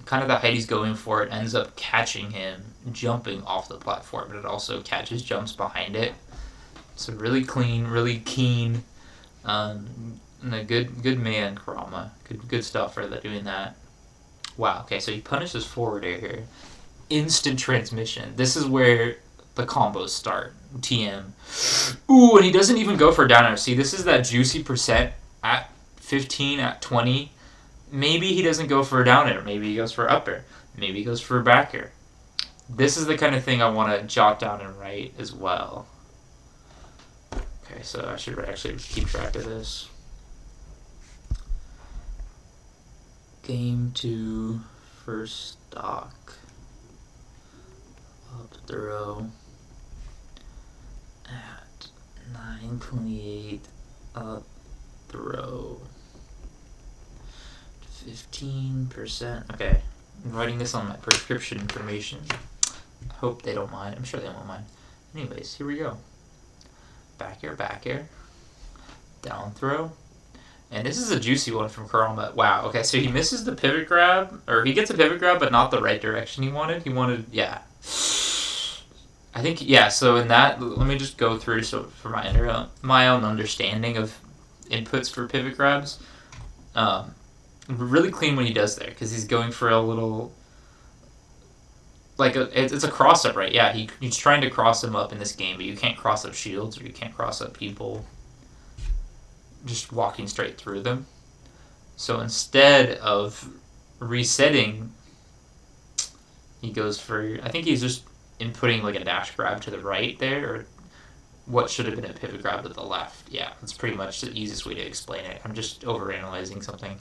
kind of the height he's going for, it ends up catching him jumping off the platform, but it also catches jumps behind it. So really clean, really keen, and a good man, Kurama. Good stuff for doing that. Wow. Okay, so he punishes forward air here. Instant transmission. This is where the combos start. TM. Ooh, and he doesn't even go for down air. See, this is that juicy percent at 15, at 20. Maybe he doesn't go for a down air. Maybe he goes for up air. Maybe he goes for a back air. This is the kind of thing I want to jot down and write as well. Okay, so I should actually keep track of this. Game 2, first stock. Up throw at 9:28. Up throw 15%. Okay, I'm writing this on my prescription information. I hope they don't mind. I'm sure they won't mind. Anyways, here we go. Back air, down throw. And this is a juicy one from Kurama. Wow, okay, so he misses the pivot grab, or he gets a pivot grab, but not the right direction he wanted. He wanted, yeah. I think, yeah, so in that, let me just go through so for my own understanding of inputs for pivot grabs. Really clean when he does there, because he's going for a little, like, it's a cross-up, right? Yeah, he's trying to cross him up in this game, but you can't cross up shields, or you can't cross up people just walking straight through them. So instead of resetting, he goes for, I think he's just inputting like a dash grab to the right there, or what should have been a pivot grab to the left. Yeah, that's pretty much the easiest way to explain it. I'm just overanalyzing something.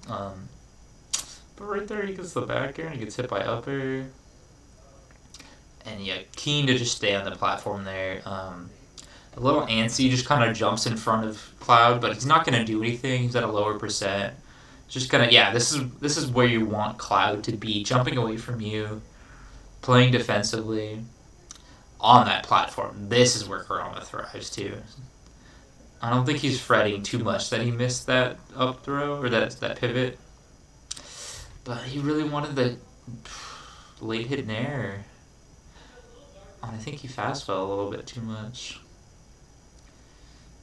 But right there he gets the back air and he gets hit by up air. And yeah, keen to just stay on the platform there. A little antsy, just kind of jumps in front of Cloud, but he's not going to do anything. He's at a lower percent. Just kind of, yeah, this is where you want Cloud to be, jumping away from you, playing defensively on that platform. This is where Kurama thrives too. I don't think he's fretting too much that he missed that up throw, or that pivot. But he really wanted the late hit nair. And I think he fast fell a little bit too much.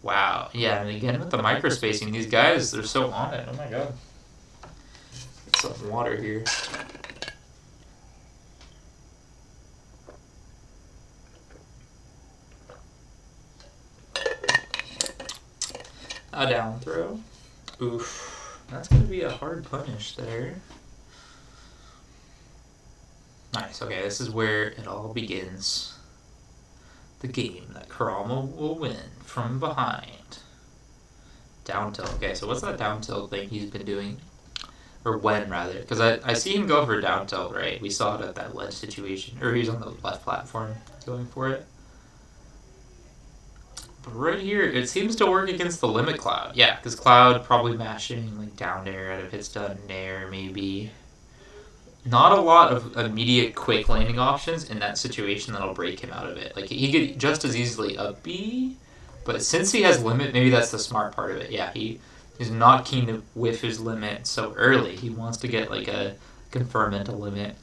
Wow. Yeah, and again with the microspacing, these guys, they're so on it. Oh my god. Get some water here. A down throw. Oof. That's going to be a hard punish there. Nice. Okay, this is where it all begins. The game that Kurama will win from behind. Down tilt. Okay, so what's that down tilt thing he's been doing? Or when, rather. Because I see him go for down tilt, right? We saw it at that ledge situation. Or he's on the left platform going for it. But right here, it seems to work against the limit Cloud. Yeah, because Cloud probably mashing like down air out of hits done nair, maybe. Not a lot of immediate quick landing options in that situation that'll break him out of it. Like, he could just as easily up B, but since he has limit, maybe that's the smart part of it. Yeah, he's not keen to whiff his limit so early. He wants to get, like, a confirm into limit.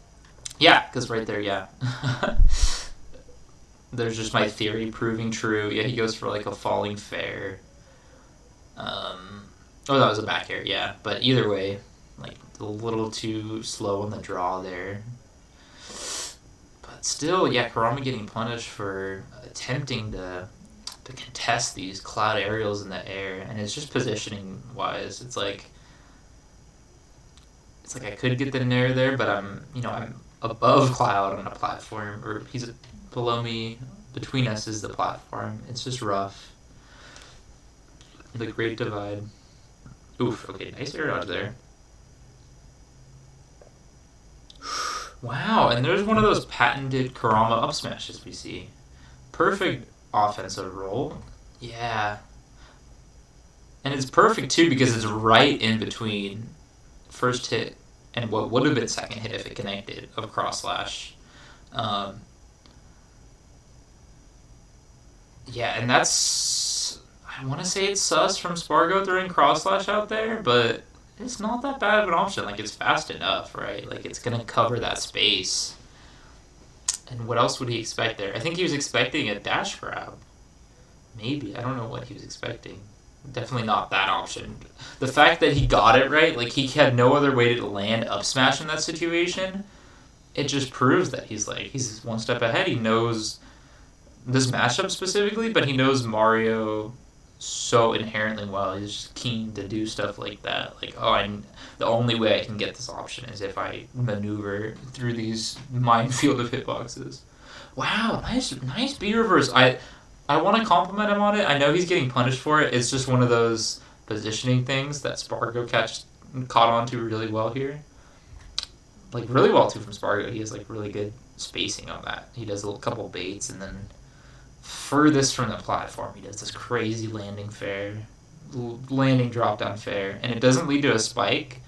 Yeah, because right there, yeah. There's just my theory proving true. Yeah, he goes for, like, a falling fair. Oh, that was a back air, yeah. But either way, like, a little too slow on the draw there. But still, yeah, Kurama getting punished for attempting to contest these Cloud aerials in the air, and it's just positioning wise. It's like I could get the nair there, but I'm above Cloud on a platform, or he's below me. Between us is the platform. It's just rough. The great divide. Oof. Okay, nice air dodge there. Wow, and there's one of those patented Kurama up smashes we see. Perfect offensive roll. Yeah. And it's perfect, too, because it's right in between first hit and what would have been second hit if it connected of cross slash. Yeah, and that's... I want to say it's sus from Spargo throwing cross slash out there, but it's not that bad of an option. Like, it's fast enough, right? Like, it's gonna cover that space. And what else would he expect there? I think he was expecting a dash grab. Maybe. I don't know what he was expecting. Definitely not that option. The fact that he got it right, like, he had no other way to land up smash in that situation, it just proves that he's one step ahead. He knows this matchup specifically, but he knows Mario so inherently well. He's just keen to do stuff like that. Like, the only way I can get this option is if I maneuver through these minefield of hitboxes. Wow, nice B reverse. I want to compliment him on it. I know he's getting punished for it. It's just one of those positioning things that Spargo caught on to really well here. Like, really well, too, from Spargo. He has, like, really good spacing on that. He does a couple baits, and then furthest from the platform, he does this crazy landing drop down fair. And it doesn't lead to a spike,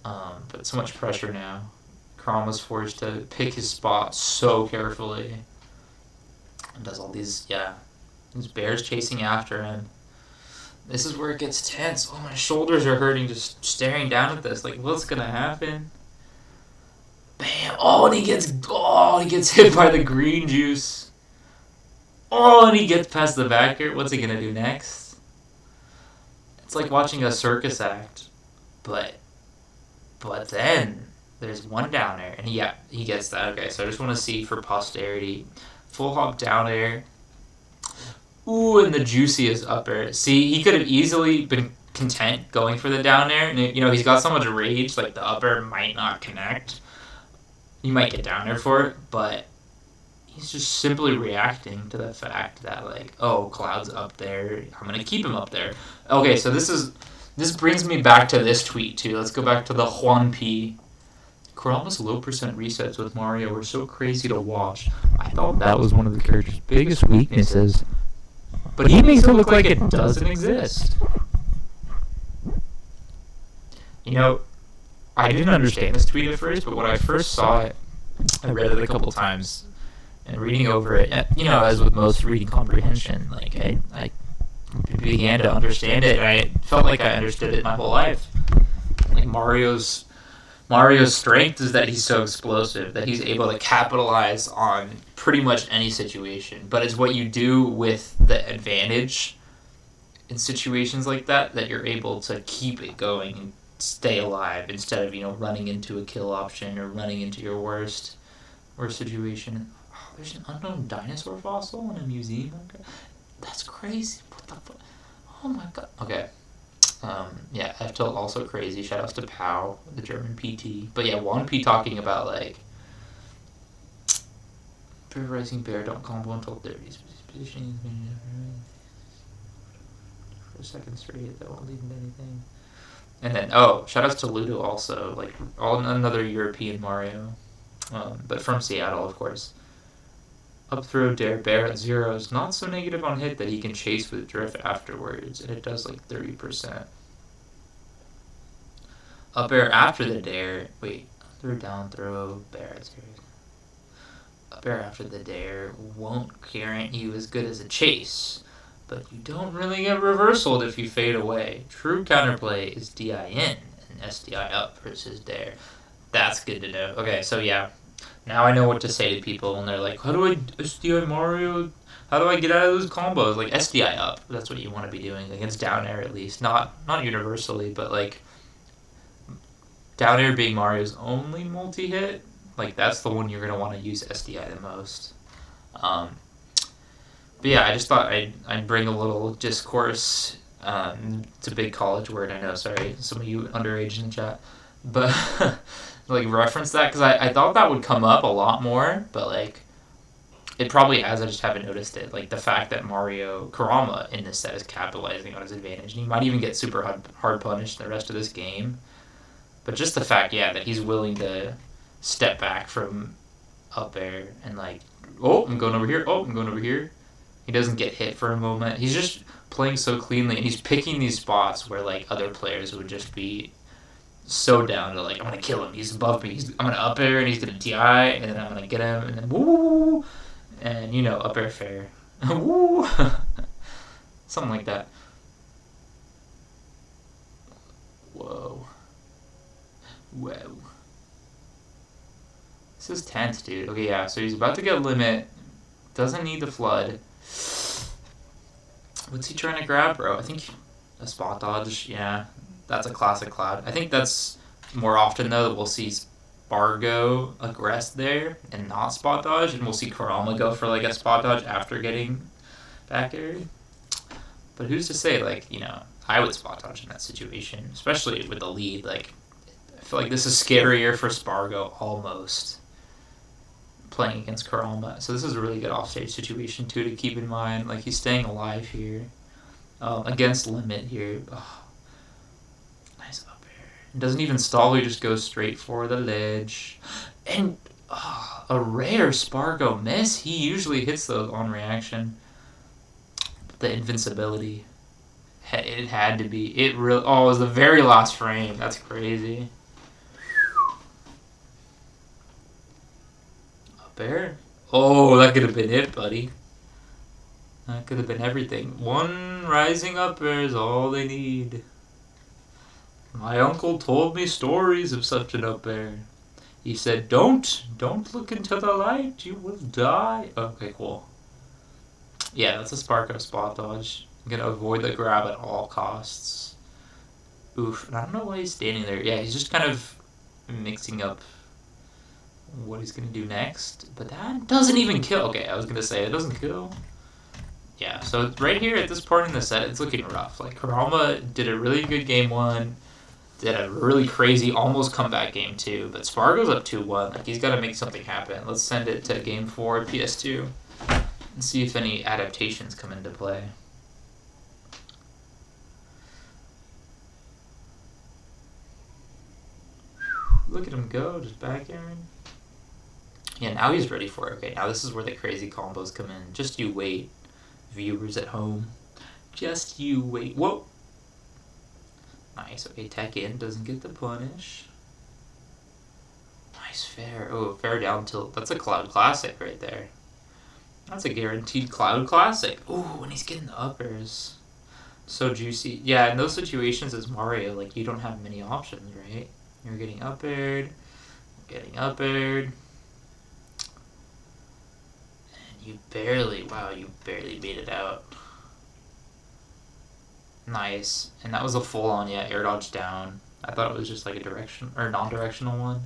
but so much pressure now. Kurama's forced to pick his spot so carefully. And does all these bears chasing after him. This is where it gets tense. Oh, my shoulders are hurting just staring down at this. Like, what's gonna happen? Bam! Oh, and he gets hit by the green juice. Oh, and he gets past the backer. What's he gonna do next? It's like watching a circus act, but then there's one down air, and he gets that. Okay, so I just want to see for posterity. Full hop down air. Ooh, and the juiciest up air. See, he could have easily been content going for the down air. And, he's got so much rage, like the up air might not connect. You might get down air for it, but he's just simply reacting to the fact that, like, oh, Cloud's up there. I'm going to keep him up there. Okay, so this brings me back to this tweet, too. Let's go back to the Juan P. Kurama's low percent resets with Mario were so crazy to watch. I thought that was one of the character's biggest weaknesses. But he makes it look like it doesn't exist. I didn't understand this tweet at first, but when I first saw it, I read it a couple times. And reading over it, as with most reading comprehension, like, I began to understand it. I felt like I understood it my whole life. Like, Mario's strength is that he's so explosive, that he's able to capitalize on pretty much any situation. But it's what you do with the advantage in situations like that you're able to keep it going and stay alive instead of, running into a kill option or running into your worst situation. Oh, there's an unknown dinosaur fossil in a museum? That's crazy. What the fuck? Oh my god. Okay. F-Tilt also crazy. Shoutouts to Pow, the German PT. But yeah, Juan P talking about, like, Bear Rising Bear don't combo until 30s. Positioning for a second straight, that won't lead into anything. And then, shoutouts to Ludo also, like, another European Mario. But from Seattle, of course. Up throw dare bear at zeros, not so negative on hit that he can chase with drift afterwards, and it does like 30%. Up air after the dare, wait, throw down throw bear at zeros. Up air after the dare won't guarantee you as good as a chase, but you don't really get reversaled if you fade away. True counterplay is DI in and SDI up versus dare. That's good to know. Okay, so yeah. Now I know what to say to people when they're like, how do I SDI Mario? How do I get out of those combos? Like, SDI up. That's what you want to be doing. Against down air, at least. Not universally, but, like, down air being Mario's only multi-hit, like, that's the one you're going to want to use SDI the most. But yeah, I just thought I'd bring a little discourse. It's a big college word, I know. Sorry, some of you underage in the chat. But... like, reference that, because I thought that would come up a lot more, but, like, it probably has, I just haven't noticed it. Like, the fact that Kurama in this set is capitalizing on his advantage, and he might even get super hard punished the rest of this game. But just the fact, that he's willing to step back from up there and, like, I'm going over here. He doesn't get hit for a moment. He's just playing so cleanly, and he's picking these spots where, like, other players would just be so down to, like, I'm gonna kill him, he's above me, I'm gonna up air and he's gonna DI, and then I'm gonna get him, and then woo, and up air fair. Woo. Something like that. Whoa. Whoa. This is tense, dude. Okay, yeah, so he's about to get limit. Doesn't need the flood. What's he trying to grab, bro? I think a spot dodge. Yeah, that's a classic cloud. I think that's more often, though, that we'll see Spargo aggress there and not spot dodge, and we'll see Kurama go for, like, a spot dodge after getting back air. But who's to say, like, I would spot dodge in that situation, especially with the lead. Like, I feel like this is scarier for Spargo almost, playing against Kurama. So this is a really good offstage situation too to keep in mind. Like, he's staying alive here. Against limit here. Oh, nice up air. It doesn't even stall, he just goes straight for the ledge. And a rare Spargo miss. He usually hits those on reaction. The invincibility. It had to be. It was the very last frame. That's crazy. Up air. Oh, that could have been it, buddy. That could have been everything. One rising up air is all they need. My uncle told me stories of such an up air. He said, don't look into the light, you will die. Okay, cool. Yeah, that's a Sparko spot dodge. I'm gonna avoid the grab at all costs. Oof, and I don't know why he's standing there. Yeah, he's just kind of mixing up what he's gonna do next. But that doesn't even kill. Okay, I was gonna say, it doesn't kill. Yeah, so right here at this part in the set, it's looking rough. Like, Kurama did a really good game 1, did a really crazy almost comeback game 2, but Spargo's up 2-1. Like, he's got to make something happen. Let's send it to game 4 PS2 and see if any adaptations come into play. Look at him go, just back airing. Yeah, now he's ready for it. Okay, now this is where the crazy combos come in. Just you wait, viewers at home. Just you wait. Whoa! Nice. Okay, tech in, doesn't get the punish. Nice fair. Oh, fair down tilt. That's a Cloud Classic right there. That's a guaranteed Cloud Classic. Ooh, and he's getting the uppers. So juicy. Yeah, in those situations as Mario, like, you don't have many options, right? You're getting up-aired, getting up-aired. And you barely made it out. Nice. And that was a full-on, yeah, air dodge down. I thought it was just like a direction, or non-directional one.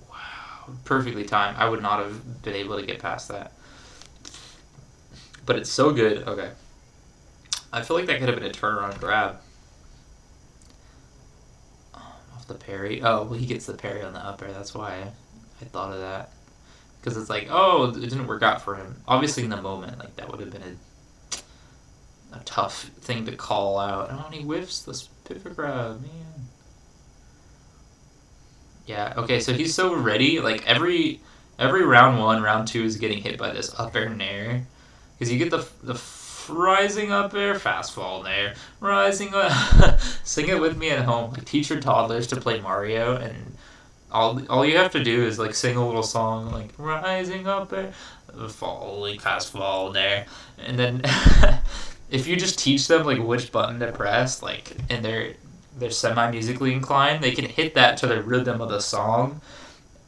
Wow. Perfectly timed. I would not have been able to get past that. But it's so good. Okay. I feel like that could have been a turnaround grab. Off the parry. Oh, well, he gets the parry on the up air. That's why I thought of that. Because it's like, oh, it didn't work out for him. Obviously, in the moment, like, that would have been a tough thing to call out. Oh, and he whiffs the pivot grab, man. Yeah, okay, so he's so ready. Like, every round 1, round 2 is getting hit by this up air nair. Because you get the rising up air, fast fall nair, rising up. Sing it with me at home. Like, teach your toddlers to play Mario, and all you have to do is, like, sing a little song, like, rising up air, falling, fast fall nair. And then if you just teach them, like, which button to press, like, and they're semi-musically inclined, they can hit that to the rhythm of the song.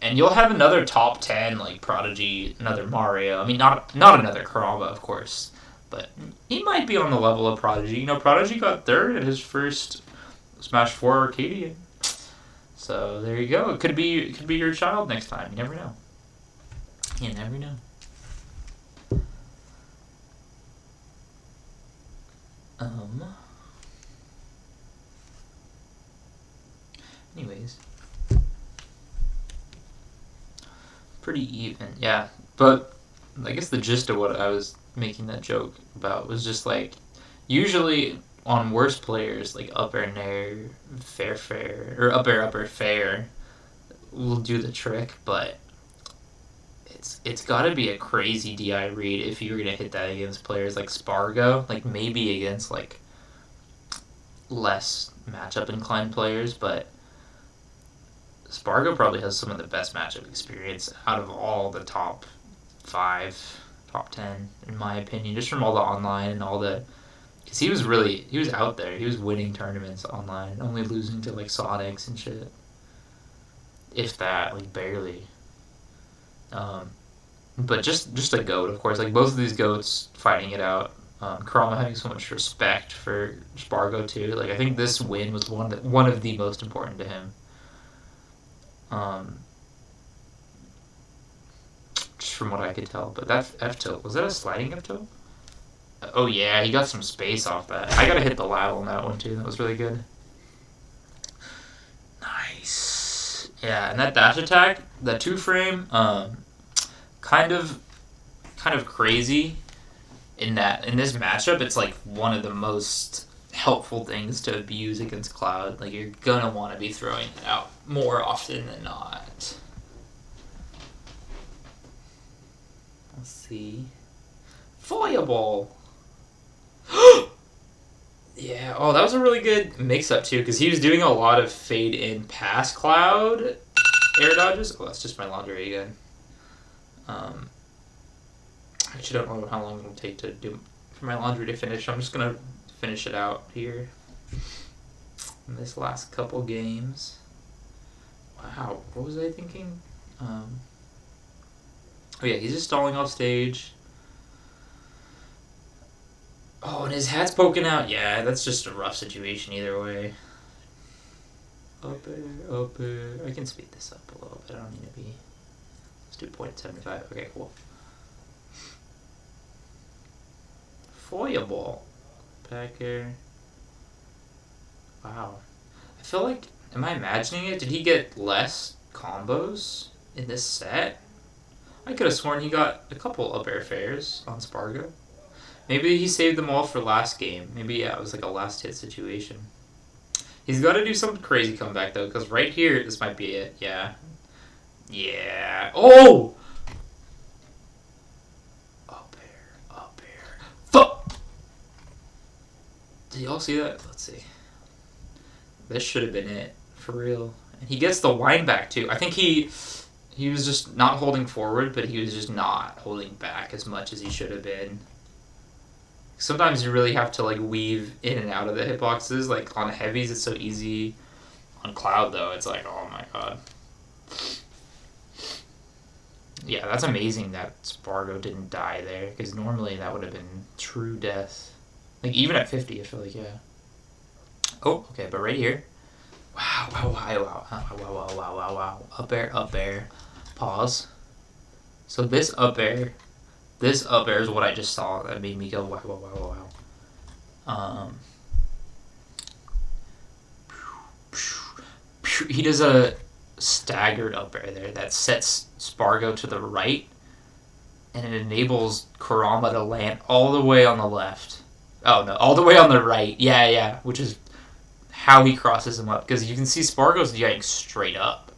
And you'll have another top 10, like, Prodigy, another Mario. I mean, not another Kurama, of course. But he might be on the level of Prodigy. You know, Prodigy got 3rd at his first Smash 4 Arcadian. So, there you go. It could be your child next time. You never know. You never know. Anyways. Pretty even, yeah. But I guess the gist of what I was making that joke about was just, like, usually on worse players, like up air nair, fair, or up air fair will do the trick, but it's got to be a crazy DI read if you're gonna hit that against players like Spargo, like maybe against, like, less matchup inclined players, but Spargo probably has some of the best matchup experience out of all the top 5, top 10, in my opinion, just from all the online and all the Because he was out there. He was winning tournaments online, only losing to like Sonics and shit. If that, like barely. But just a goat, of course. Like both of these goats fighting it out. Kurama having so much respect for Spargo too. Like I think this win was one of the most important to him. Just from what I could tell. But that F tilt, was that a sliding F tilt? Oh yeah, he got some space off that. I gotta hit the lab on that one too. That was really good. Nice. Yeah, and that dash attack, that 2-frame, kind of crazy in this matchup. It's like one of the most helpful things to abuse against Cloud. Like you're gonna want to be throwing it out more often than not. Let's see. Foyable. Yeah, oh, that was a really good mix-up, too, because he was doing a lot of fade-in past Cloud air dodges. Oh, that's just my laundry again. I actually don't know how long it'll take for my laundry to finish. I'm just going to finish it out here in this last couple games. Wow, what was I thinking? Oh, yeah, he's just stalling off stage. Oh, and his hat's poking out. Yeah, that's just a rough situation either way. Up air. I can speed this up a little bit. I don't need to be... Let's do 0.75. Okay, cool. Foyable. Back air. Wow. I feel like... Am I imagining it? Did he get less combos in this set? I could have sworn he got a couple up air fairs on Spargo. Maybe he saved them all for last game. Maybe, yeah, it was like a last hit situation. He's got to do some crazy comeback, though, because right here, this might be it. Yeah. Yeah. Oh! Up air. Fuck! Did y'all see that? Let's see. This should have been it, for real. And he gets the wind back, too. I think he was just not holding forward, but he was just not holding back as much as he should have been. Sometimes you really have to like weave in and out of the hitboxes. Like on heavies, it's so easy. On Cloud, though, it's like, oh my god. Yeah, that's amazing that Spargo didn't die there, because normally that would have been true death. Like even at 50, I feel like, yeah. Oh, okay, but right here. Wow. Up air. Pause. So this up air is what I just saw that made me go wow. He does a staggered up air there that sets Spargo to the right, and it enables Kurama to land all the way on the left. Oh no, all the way on the right. Yeah, which is how he crosses him up, because you can see Spargo's DIing straight up,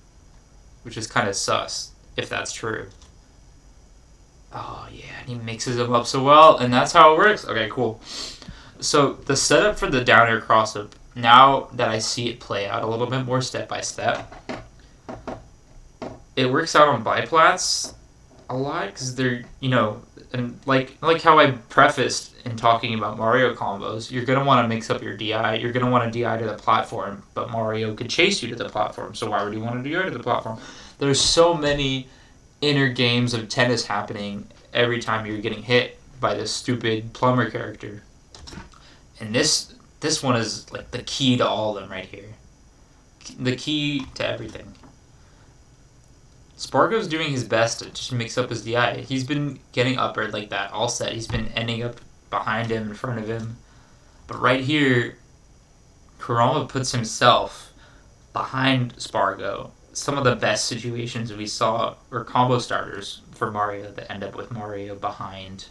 which is kind of sus if that's true. Oh, yeah, and he mixes them up so well, and that's how it works. Okay, cool. So, the setup for the down air cross-up, now that I see it play out a little bit more step by step, it works out on biplats a lot, because they're, and like how I prefaced in talking about Mario combos, you're going to want to mix up your DI. You're going to want to DI to the platform, but Mario could chase you to the platform, so why would you want to DI to the platform? There's so many inner games of tennis happening every time you're getting hit by this stupid plumber character. And this one is like the key to all of them right here. The key to everything. Spargo's doing his best to just mix up his DI. He's been getting up air like that all set. He's been ending up behind him, in front of him. But right here, Kurama puts himself behind Spargo. Some of the best situations we saw were combo starters for Mario that end up with Mario behind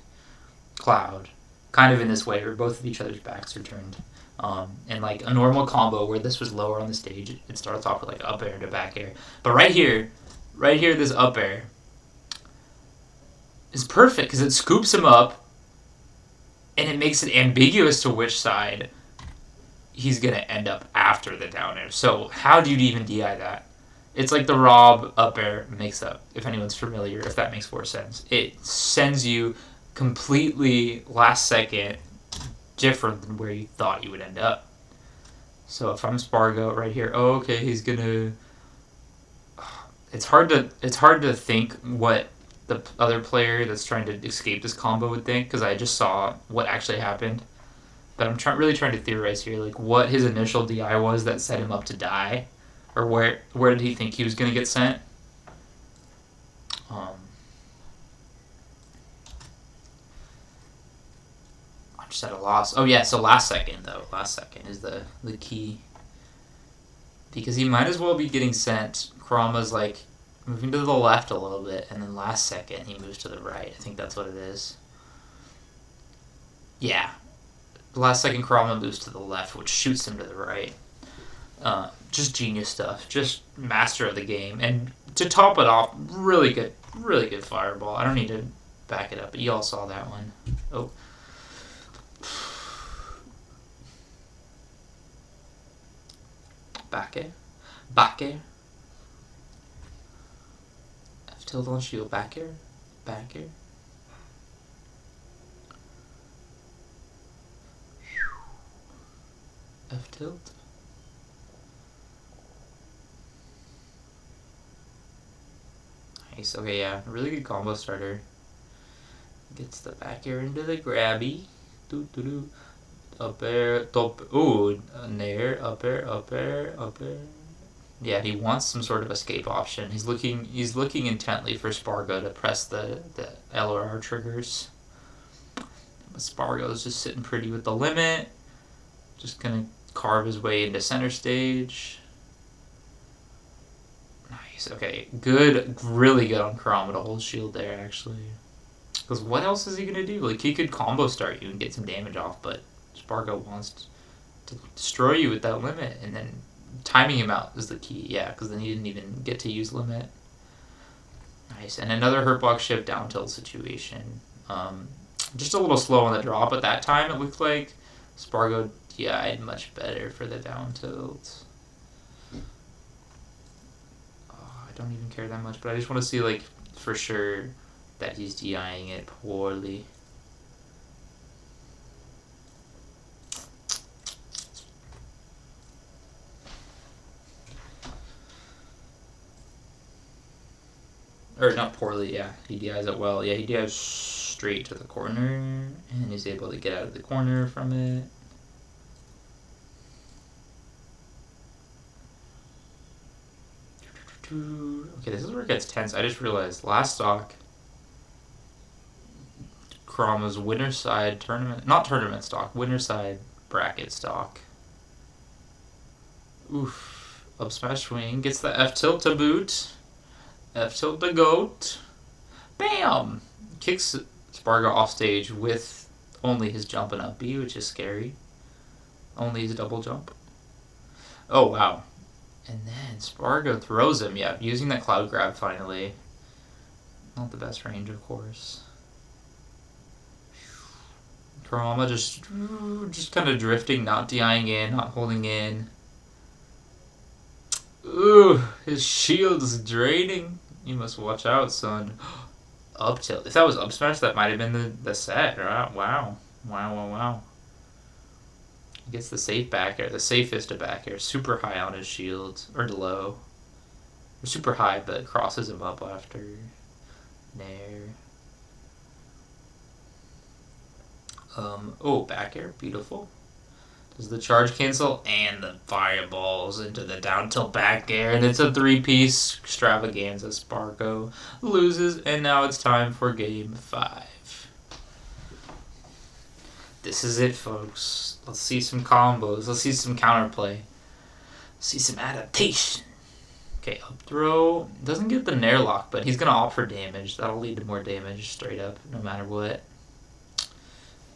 Cloud. Kind of in this way where both of each other's backs are turned. And like a normal combo where this was lower on the stage, it starts off with like up air to back air. But right here, this up air is perfect because it scoops him up and it makes it ambiguous to which side he's going to end up after the down air. So how do you even DI that? It's like the Rob up air mix-up, if anyone's familiar, if that makes more sense. It sends you completely last second different than where you thought you would end up. So if I'm Spargo right here, oh, okay, he's gonna. It's hard to think what the other player that's trying to escape this combo would think, because I just saw what actually happened. But I'm really trying to theorize here, like what his initial DI was that set him up to die, or where did he think he was gonna get sent? I'm just at a loss. Oh yeah, so last second is the key, because he might as well be getting sent. Kurama's like moving to the left a little bit, and then last second he moves to the right. I think that's what it is. Yeah, last second Kurama moves to the left, which shoots him to the right. Just genius stuff. Just master of the game. And to top it off, really good fireball. I don't need to back it up, but you all saw that one. Oh. Back air. F tilt on shield. Back air. F tilt. Nice. Okay, yeah. Really good combo starter. Gets the back air into the grabby. Up air, top. Ooh, nair. Up air. Yeah, he wants some sort of escape option. He's looking intently for Spargo to press the LRR triggers. But Spargo's just sitting pretty with the limit. Just gonna carve his way into center stage. Nice. Okay, good. Really good on Kurama to hold shield there, actually. Because what else is he gonna do? Like, he could combo start you and get some damage off, but Spargo wants to destroy you with that limit, and then timing him out is the key. Yeah, because then he didn't even get to use limit. Nice. And another hurt block shift down tilt situation. Just a little slow on the draw, but that time it looked like Spargo DI'd much better for the down tilt. Oh, I don't even care that much, but I just want to see, like, for sure that he's DIing it poorly. Or not poorly, yeah. He DIs it well. Yeah, he DIs straight to the corner, and he's able to get out of the corner from it. Okay, this is where it gets tense. I just realized last stock, Kurama's winner side tournament, not tournament stock, winner side bracket stock. Oof. Up smash swing, gets the F tilt to boot. F tilt the goat. Bam! Kicks Spargo off stage with only his jump and up B, which is scary. Only his double jump. Oh, wow. And then Spargo throws him. Yeah, using that cloud grab finally. Not the best range, of course. Kurama just kind of drifting, not DIing in, not holding in. Ooh, his shield's draining. You must watch out, son. Up tilt. If that was up smash, that might have been the set. Right? Wow. He gets the safe back air, the safest of back air. Super high on his shield. Or low. Or super high, but crosses him up after. Nair. Oh, back air. Beautiful. Does the charge cancel? And the fireballs into the down tilt back air. And it's a 3-piece extravaganza. Spargo loses. And now it's time for game 5. This is it, folks. Let's see some combos. Let's see some counterplay. Let's see some adaptation. Okay, up throw. Doesn't get the nair lock, but he's going to opt for damage. That'll lead to more damage straight up, no matter what.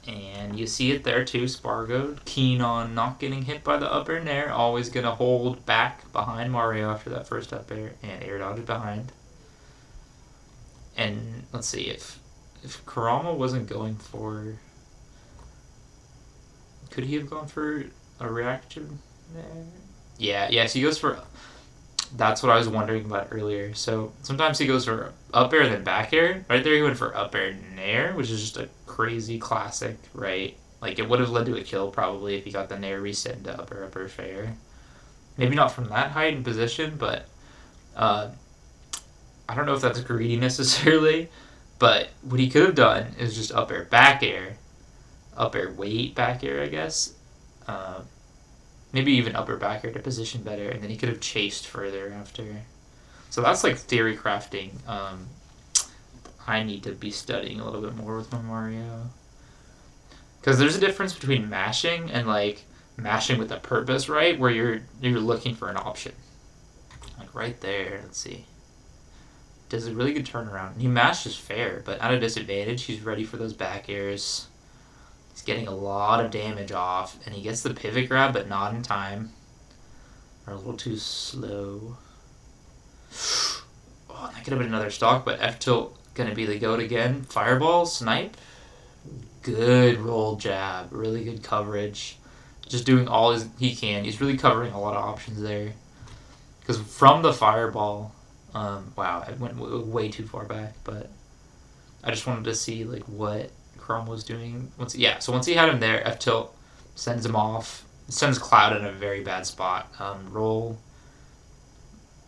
And you see it there too, Spargo, keen on not getting hit by the up air nair, always going to hold back behind Mario after that first up air, and air dodge behind. And let's see, if Kurama wasn't going for... Could he have gone for a reaction nair? Yeah, so he goes for... That's what I was wondering about earlier. So sometimes he goes for up air and then back air. Right there he went for up air nair, which is just a crazy classic, right? Like, it would have led to a kill, probably, if he got the nair reset into upper fair. Maybe not from that height and position, but I don't know if that's greedy necessarily, but what he could have done is just up air, back air, up air, weight, back air, I guess. Maybe even upper back air to position better, and then he could have chased further after. So that's like theory crafting. I need to be studying a little bit more with my Mario. Because there's a difference between mashing and like mashing with a purpose, right? Where you're looking for an option. Like right there, let's see. Does a really good turnaround. He mashes fair, but at a disadvantage, he's ready for those back airs. He's getting a lot of damage off, and he gets the pivot grab, but not in time. Or a little too slow. Oh, that could have been another stock, but F tilt gonna be the goat again. Fireball, snipe. Good roll jab, really good coverage. Just doing all he can. He's really covering a lot of options there. Because from the fireball, wow, I went way too far back, but I just wanted to see like what Kurama was doing. Once he had him there, F tilt sends him off. Sends Cloud in a very bad spot. Roll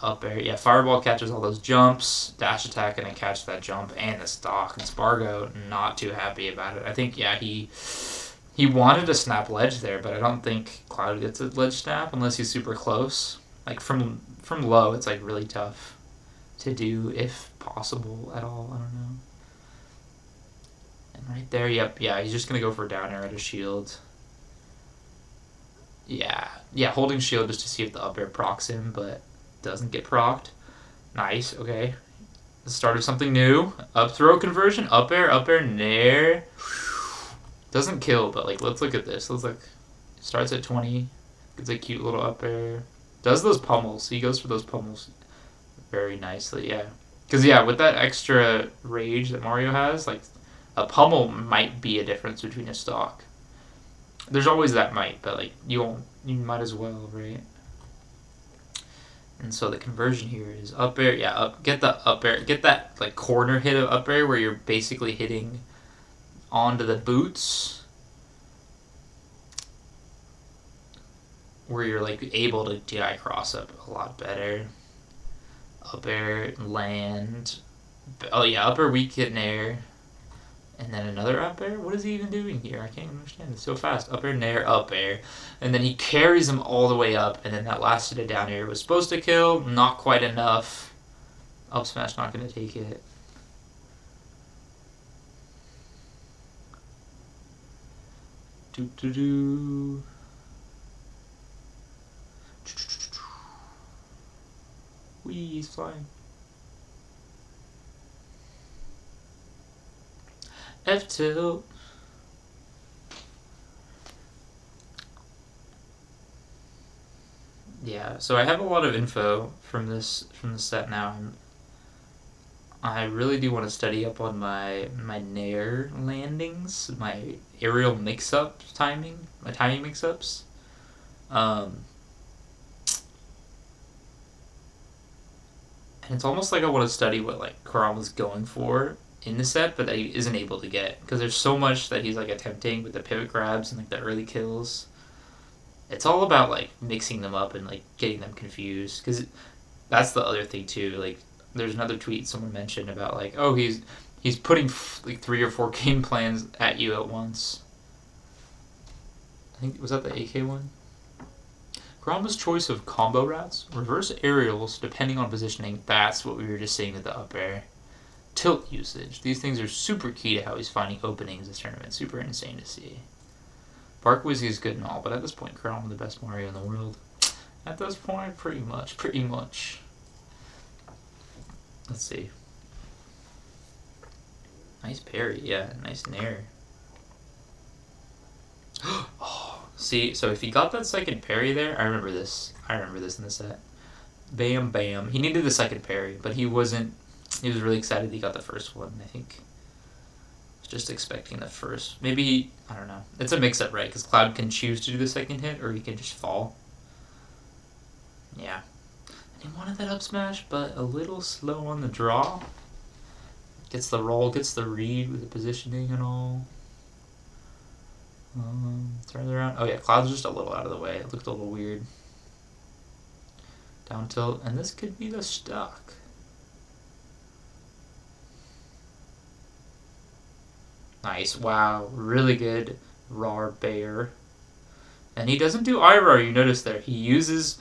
up air. Yeah, fireball catches all those jumps. Dash attack gonna catch that jump and the stock. And Spargo not too happy about it. I think he wanted to snap ledge there, but I don't think Cloud gets a ledge snap unless he's super close. Like from low, it's like really tough to do if possible at all. I don't know. And right there, he's just gonna go for a down air at a shield. Yeah, holding shield just to see if the up air procs him, but doesn't get procced. Nice, okay. The start of something new. Up throw conversion, up air, nair. Doesn't kill, but like let's look at this. Let's look. Starts at 20. Gets a cute little up air. Does those pummels. He goes for those pummels very nicely, yeah. Because with that extra rage that Mario has, like a pummel might be a difference between a stock. There's always that might, but like you might as well, right? And so the conversion here is up air, get the up air, get that like corner hit of up air where you're basically hitting onto the boots, where you're like able to DI cross up a lot better. Up air, land. Oh yeah, up air, weak hit nair. And then another up air? What is he even doing here? I can't understand. It's so fast. Up air, nair, up air. And then he carries him all the way up. And then that last hit of down air was supposed to kill. Not quite enough. Up smash not going to take it. Doo-doo-doo. Whee, he's flying. F tilt. Yeah, so I have a lot of info from the set now. I really do want to study up on my nair landings, my aerial mix-up timing, my timing mix-ups. And it's almost like I want to study what like Kurama's going for in the set, but that he isn't able to get, because there's so much that he's like attempting with the pivot grabs and like the early kills. It's all about like mixing them up and like getting them confused, because that's the other thing too. Like there's another tweet someone mentioned about like, oh, he's putting like 3 or 4 game plans at you at once. I think was that the AK one. Kurama's choice of combo routes, reverse aerials depending on positioning. That's what we were just saying with the up air. Tilt usage. These things are super key to how he's finding openings this tournament. Super insane to see. Bark Wizzy is good and all, but at this point, Kurama the best Mario in the world. At this point, pretty much. Let's see. Nice parry, yeah. Nice nair. Oh, see, so if he got that second parry there, I remember this in the set. Bam, bam. He needed the second parry, but he wasn't. He was really excited he got the first one. I think was just expecting the first. Maybe I don't know. It's a mix-up, right? Because Cloud can choose to do the second hit, or he can just fall. Yeah. And he wanted that up smash, but a little slow on the draw. Gets the roll, gets the read with the positioning and all. Turn it around. Oh yeah, Cloud's just a little out of the way. It looked a little weird. Down tilt, and this could be the stock. Nice. Wow. Really good raw bear. And he doesn't do IRAR, you notice there. He uses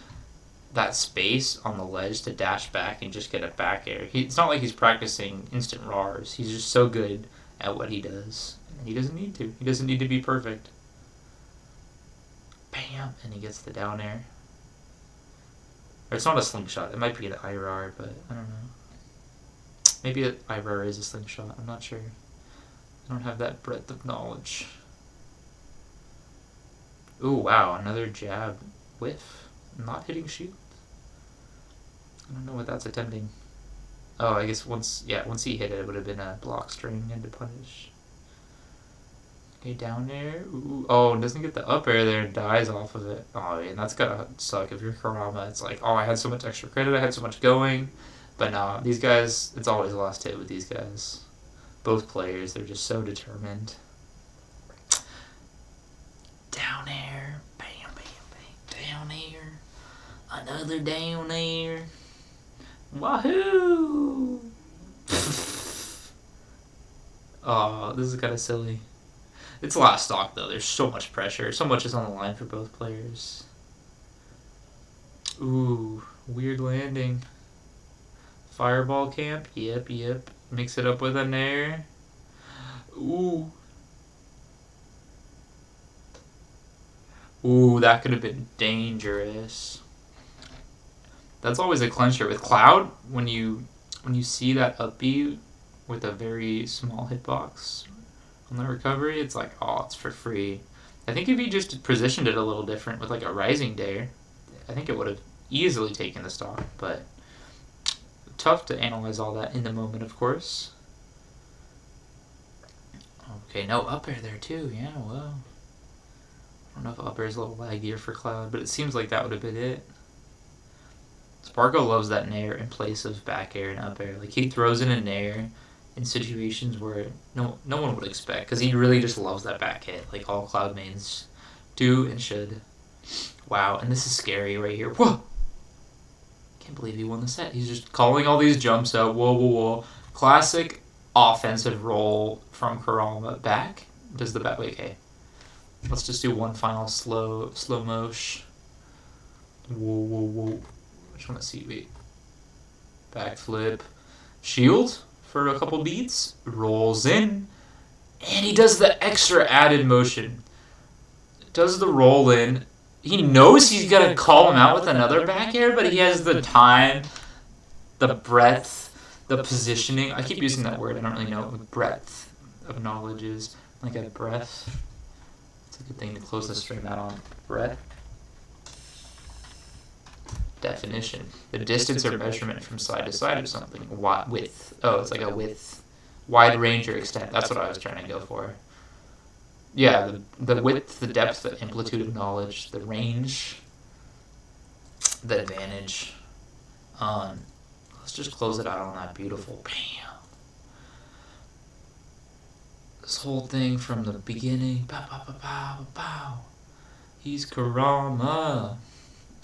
that space on the ledge to dash back and just get a back air. It's not like he's practicing instant RARs. He's just so good at what he does. And he doesn't need to. He doesn't need to be perfect. Bam! And he gets the down air. Or it's not a slingshot. It might be an IRAR, but I don't know. Maybe an IRAR is a slingshot. I'm not sure. I don't have that breadth of knowledge. Ooh, wow. Another jab whiff. Not hitting shield. I don't know what that's attempting. Oh, I guess once he hit it, it would have been a block string and to punish. Okay, down there. Ooh. Oh, and doesn't get the up air there and dies off of it. Oh, and that's gotta suck if you're Kurama. It's like, oh, I had so much extra credit, I had so much going. But no, these guys, it's always a last hit with these guys. Both players, they're just so determined. Down air. Bam, bam, bam. Down air. Another down air. Wahoo! Oh, this is kind of silly. It's a lot of stock, though. There's so much pressure. So much is on the line for both players. Ooh, weird landing. Fireball camp? Yep. Mix it up with an air. Ooh. Ooh, that could have been dangerous. That's always a clincher with Cloud. When you see that up B with a very small hitbox on the recovery, it's like, oh, it's for free. I think if he just positioned it a little different with like a rising dare, I think it would have easily taken the stock, but tough to analyze all that in the moment, of course. Okay, no up air there too. Yeah, well, I don't know if up air is a little laggier for Cloud, but it seems like that would have been it. Sparko loves that nair in place of back air and up air. Like, he throws in a nair in situations where no one would expect, because he really just loves that back hit, like all Cloud mains do and should. Wow, and this is scary right here. Whoa! Can't believe he won the set. He's just calling all these jumps out. Whoa. Classic offensive roll from Kurama. Back? Does the back... Wait, okay. Let's just do one final slow motion. Whoa. I just want to see. Wait. Backflip. Shield for a couple beats. Rolls in. And he does the extra added motion. Does the roll in. He knows he's going to call him out with another back air, but he has the time, the breadth, the positioning. I keep using that word. I don't really know what breadth of knowledge is. Like a breath. It's a good thing to close the stream out on. Breadth. Definition. The distance or measurement from side to side of something. Width. Oh, it's like a width. Wide range or extent. That's what I was trying to go for. Yeah, the width, the depth, the amplitude of knowledge, the range, the advantage. Let's just close it out on that beautiful bam. This whole thing from the beginning. Pow, pow, pow, pow, pow. He's Kurama.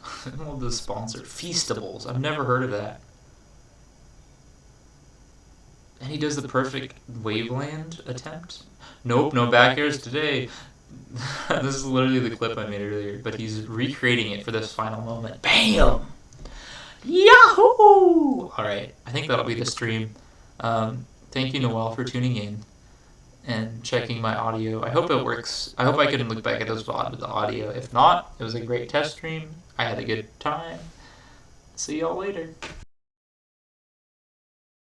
I love the sponsor. Feastables. I've never heard of that. And he does the perfect waveland attempt. Nope, no back airs today. This is literally the clip I made earlier, but he's recreating it for this final moment. Bam! Yahoo! Alright, I think that'll be the stream. Thank you, Noel, for tuning in and checking my audio. I hope it works. I hope I can look back at those VOD with the audio. If not, it was a great test stream. I had a good time. See y'all later.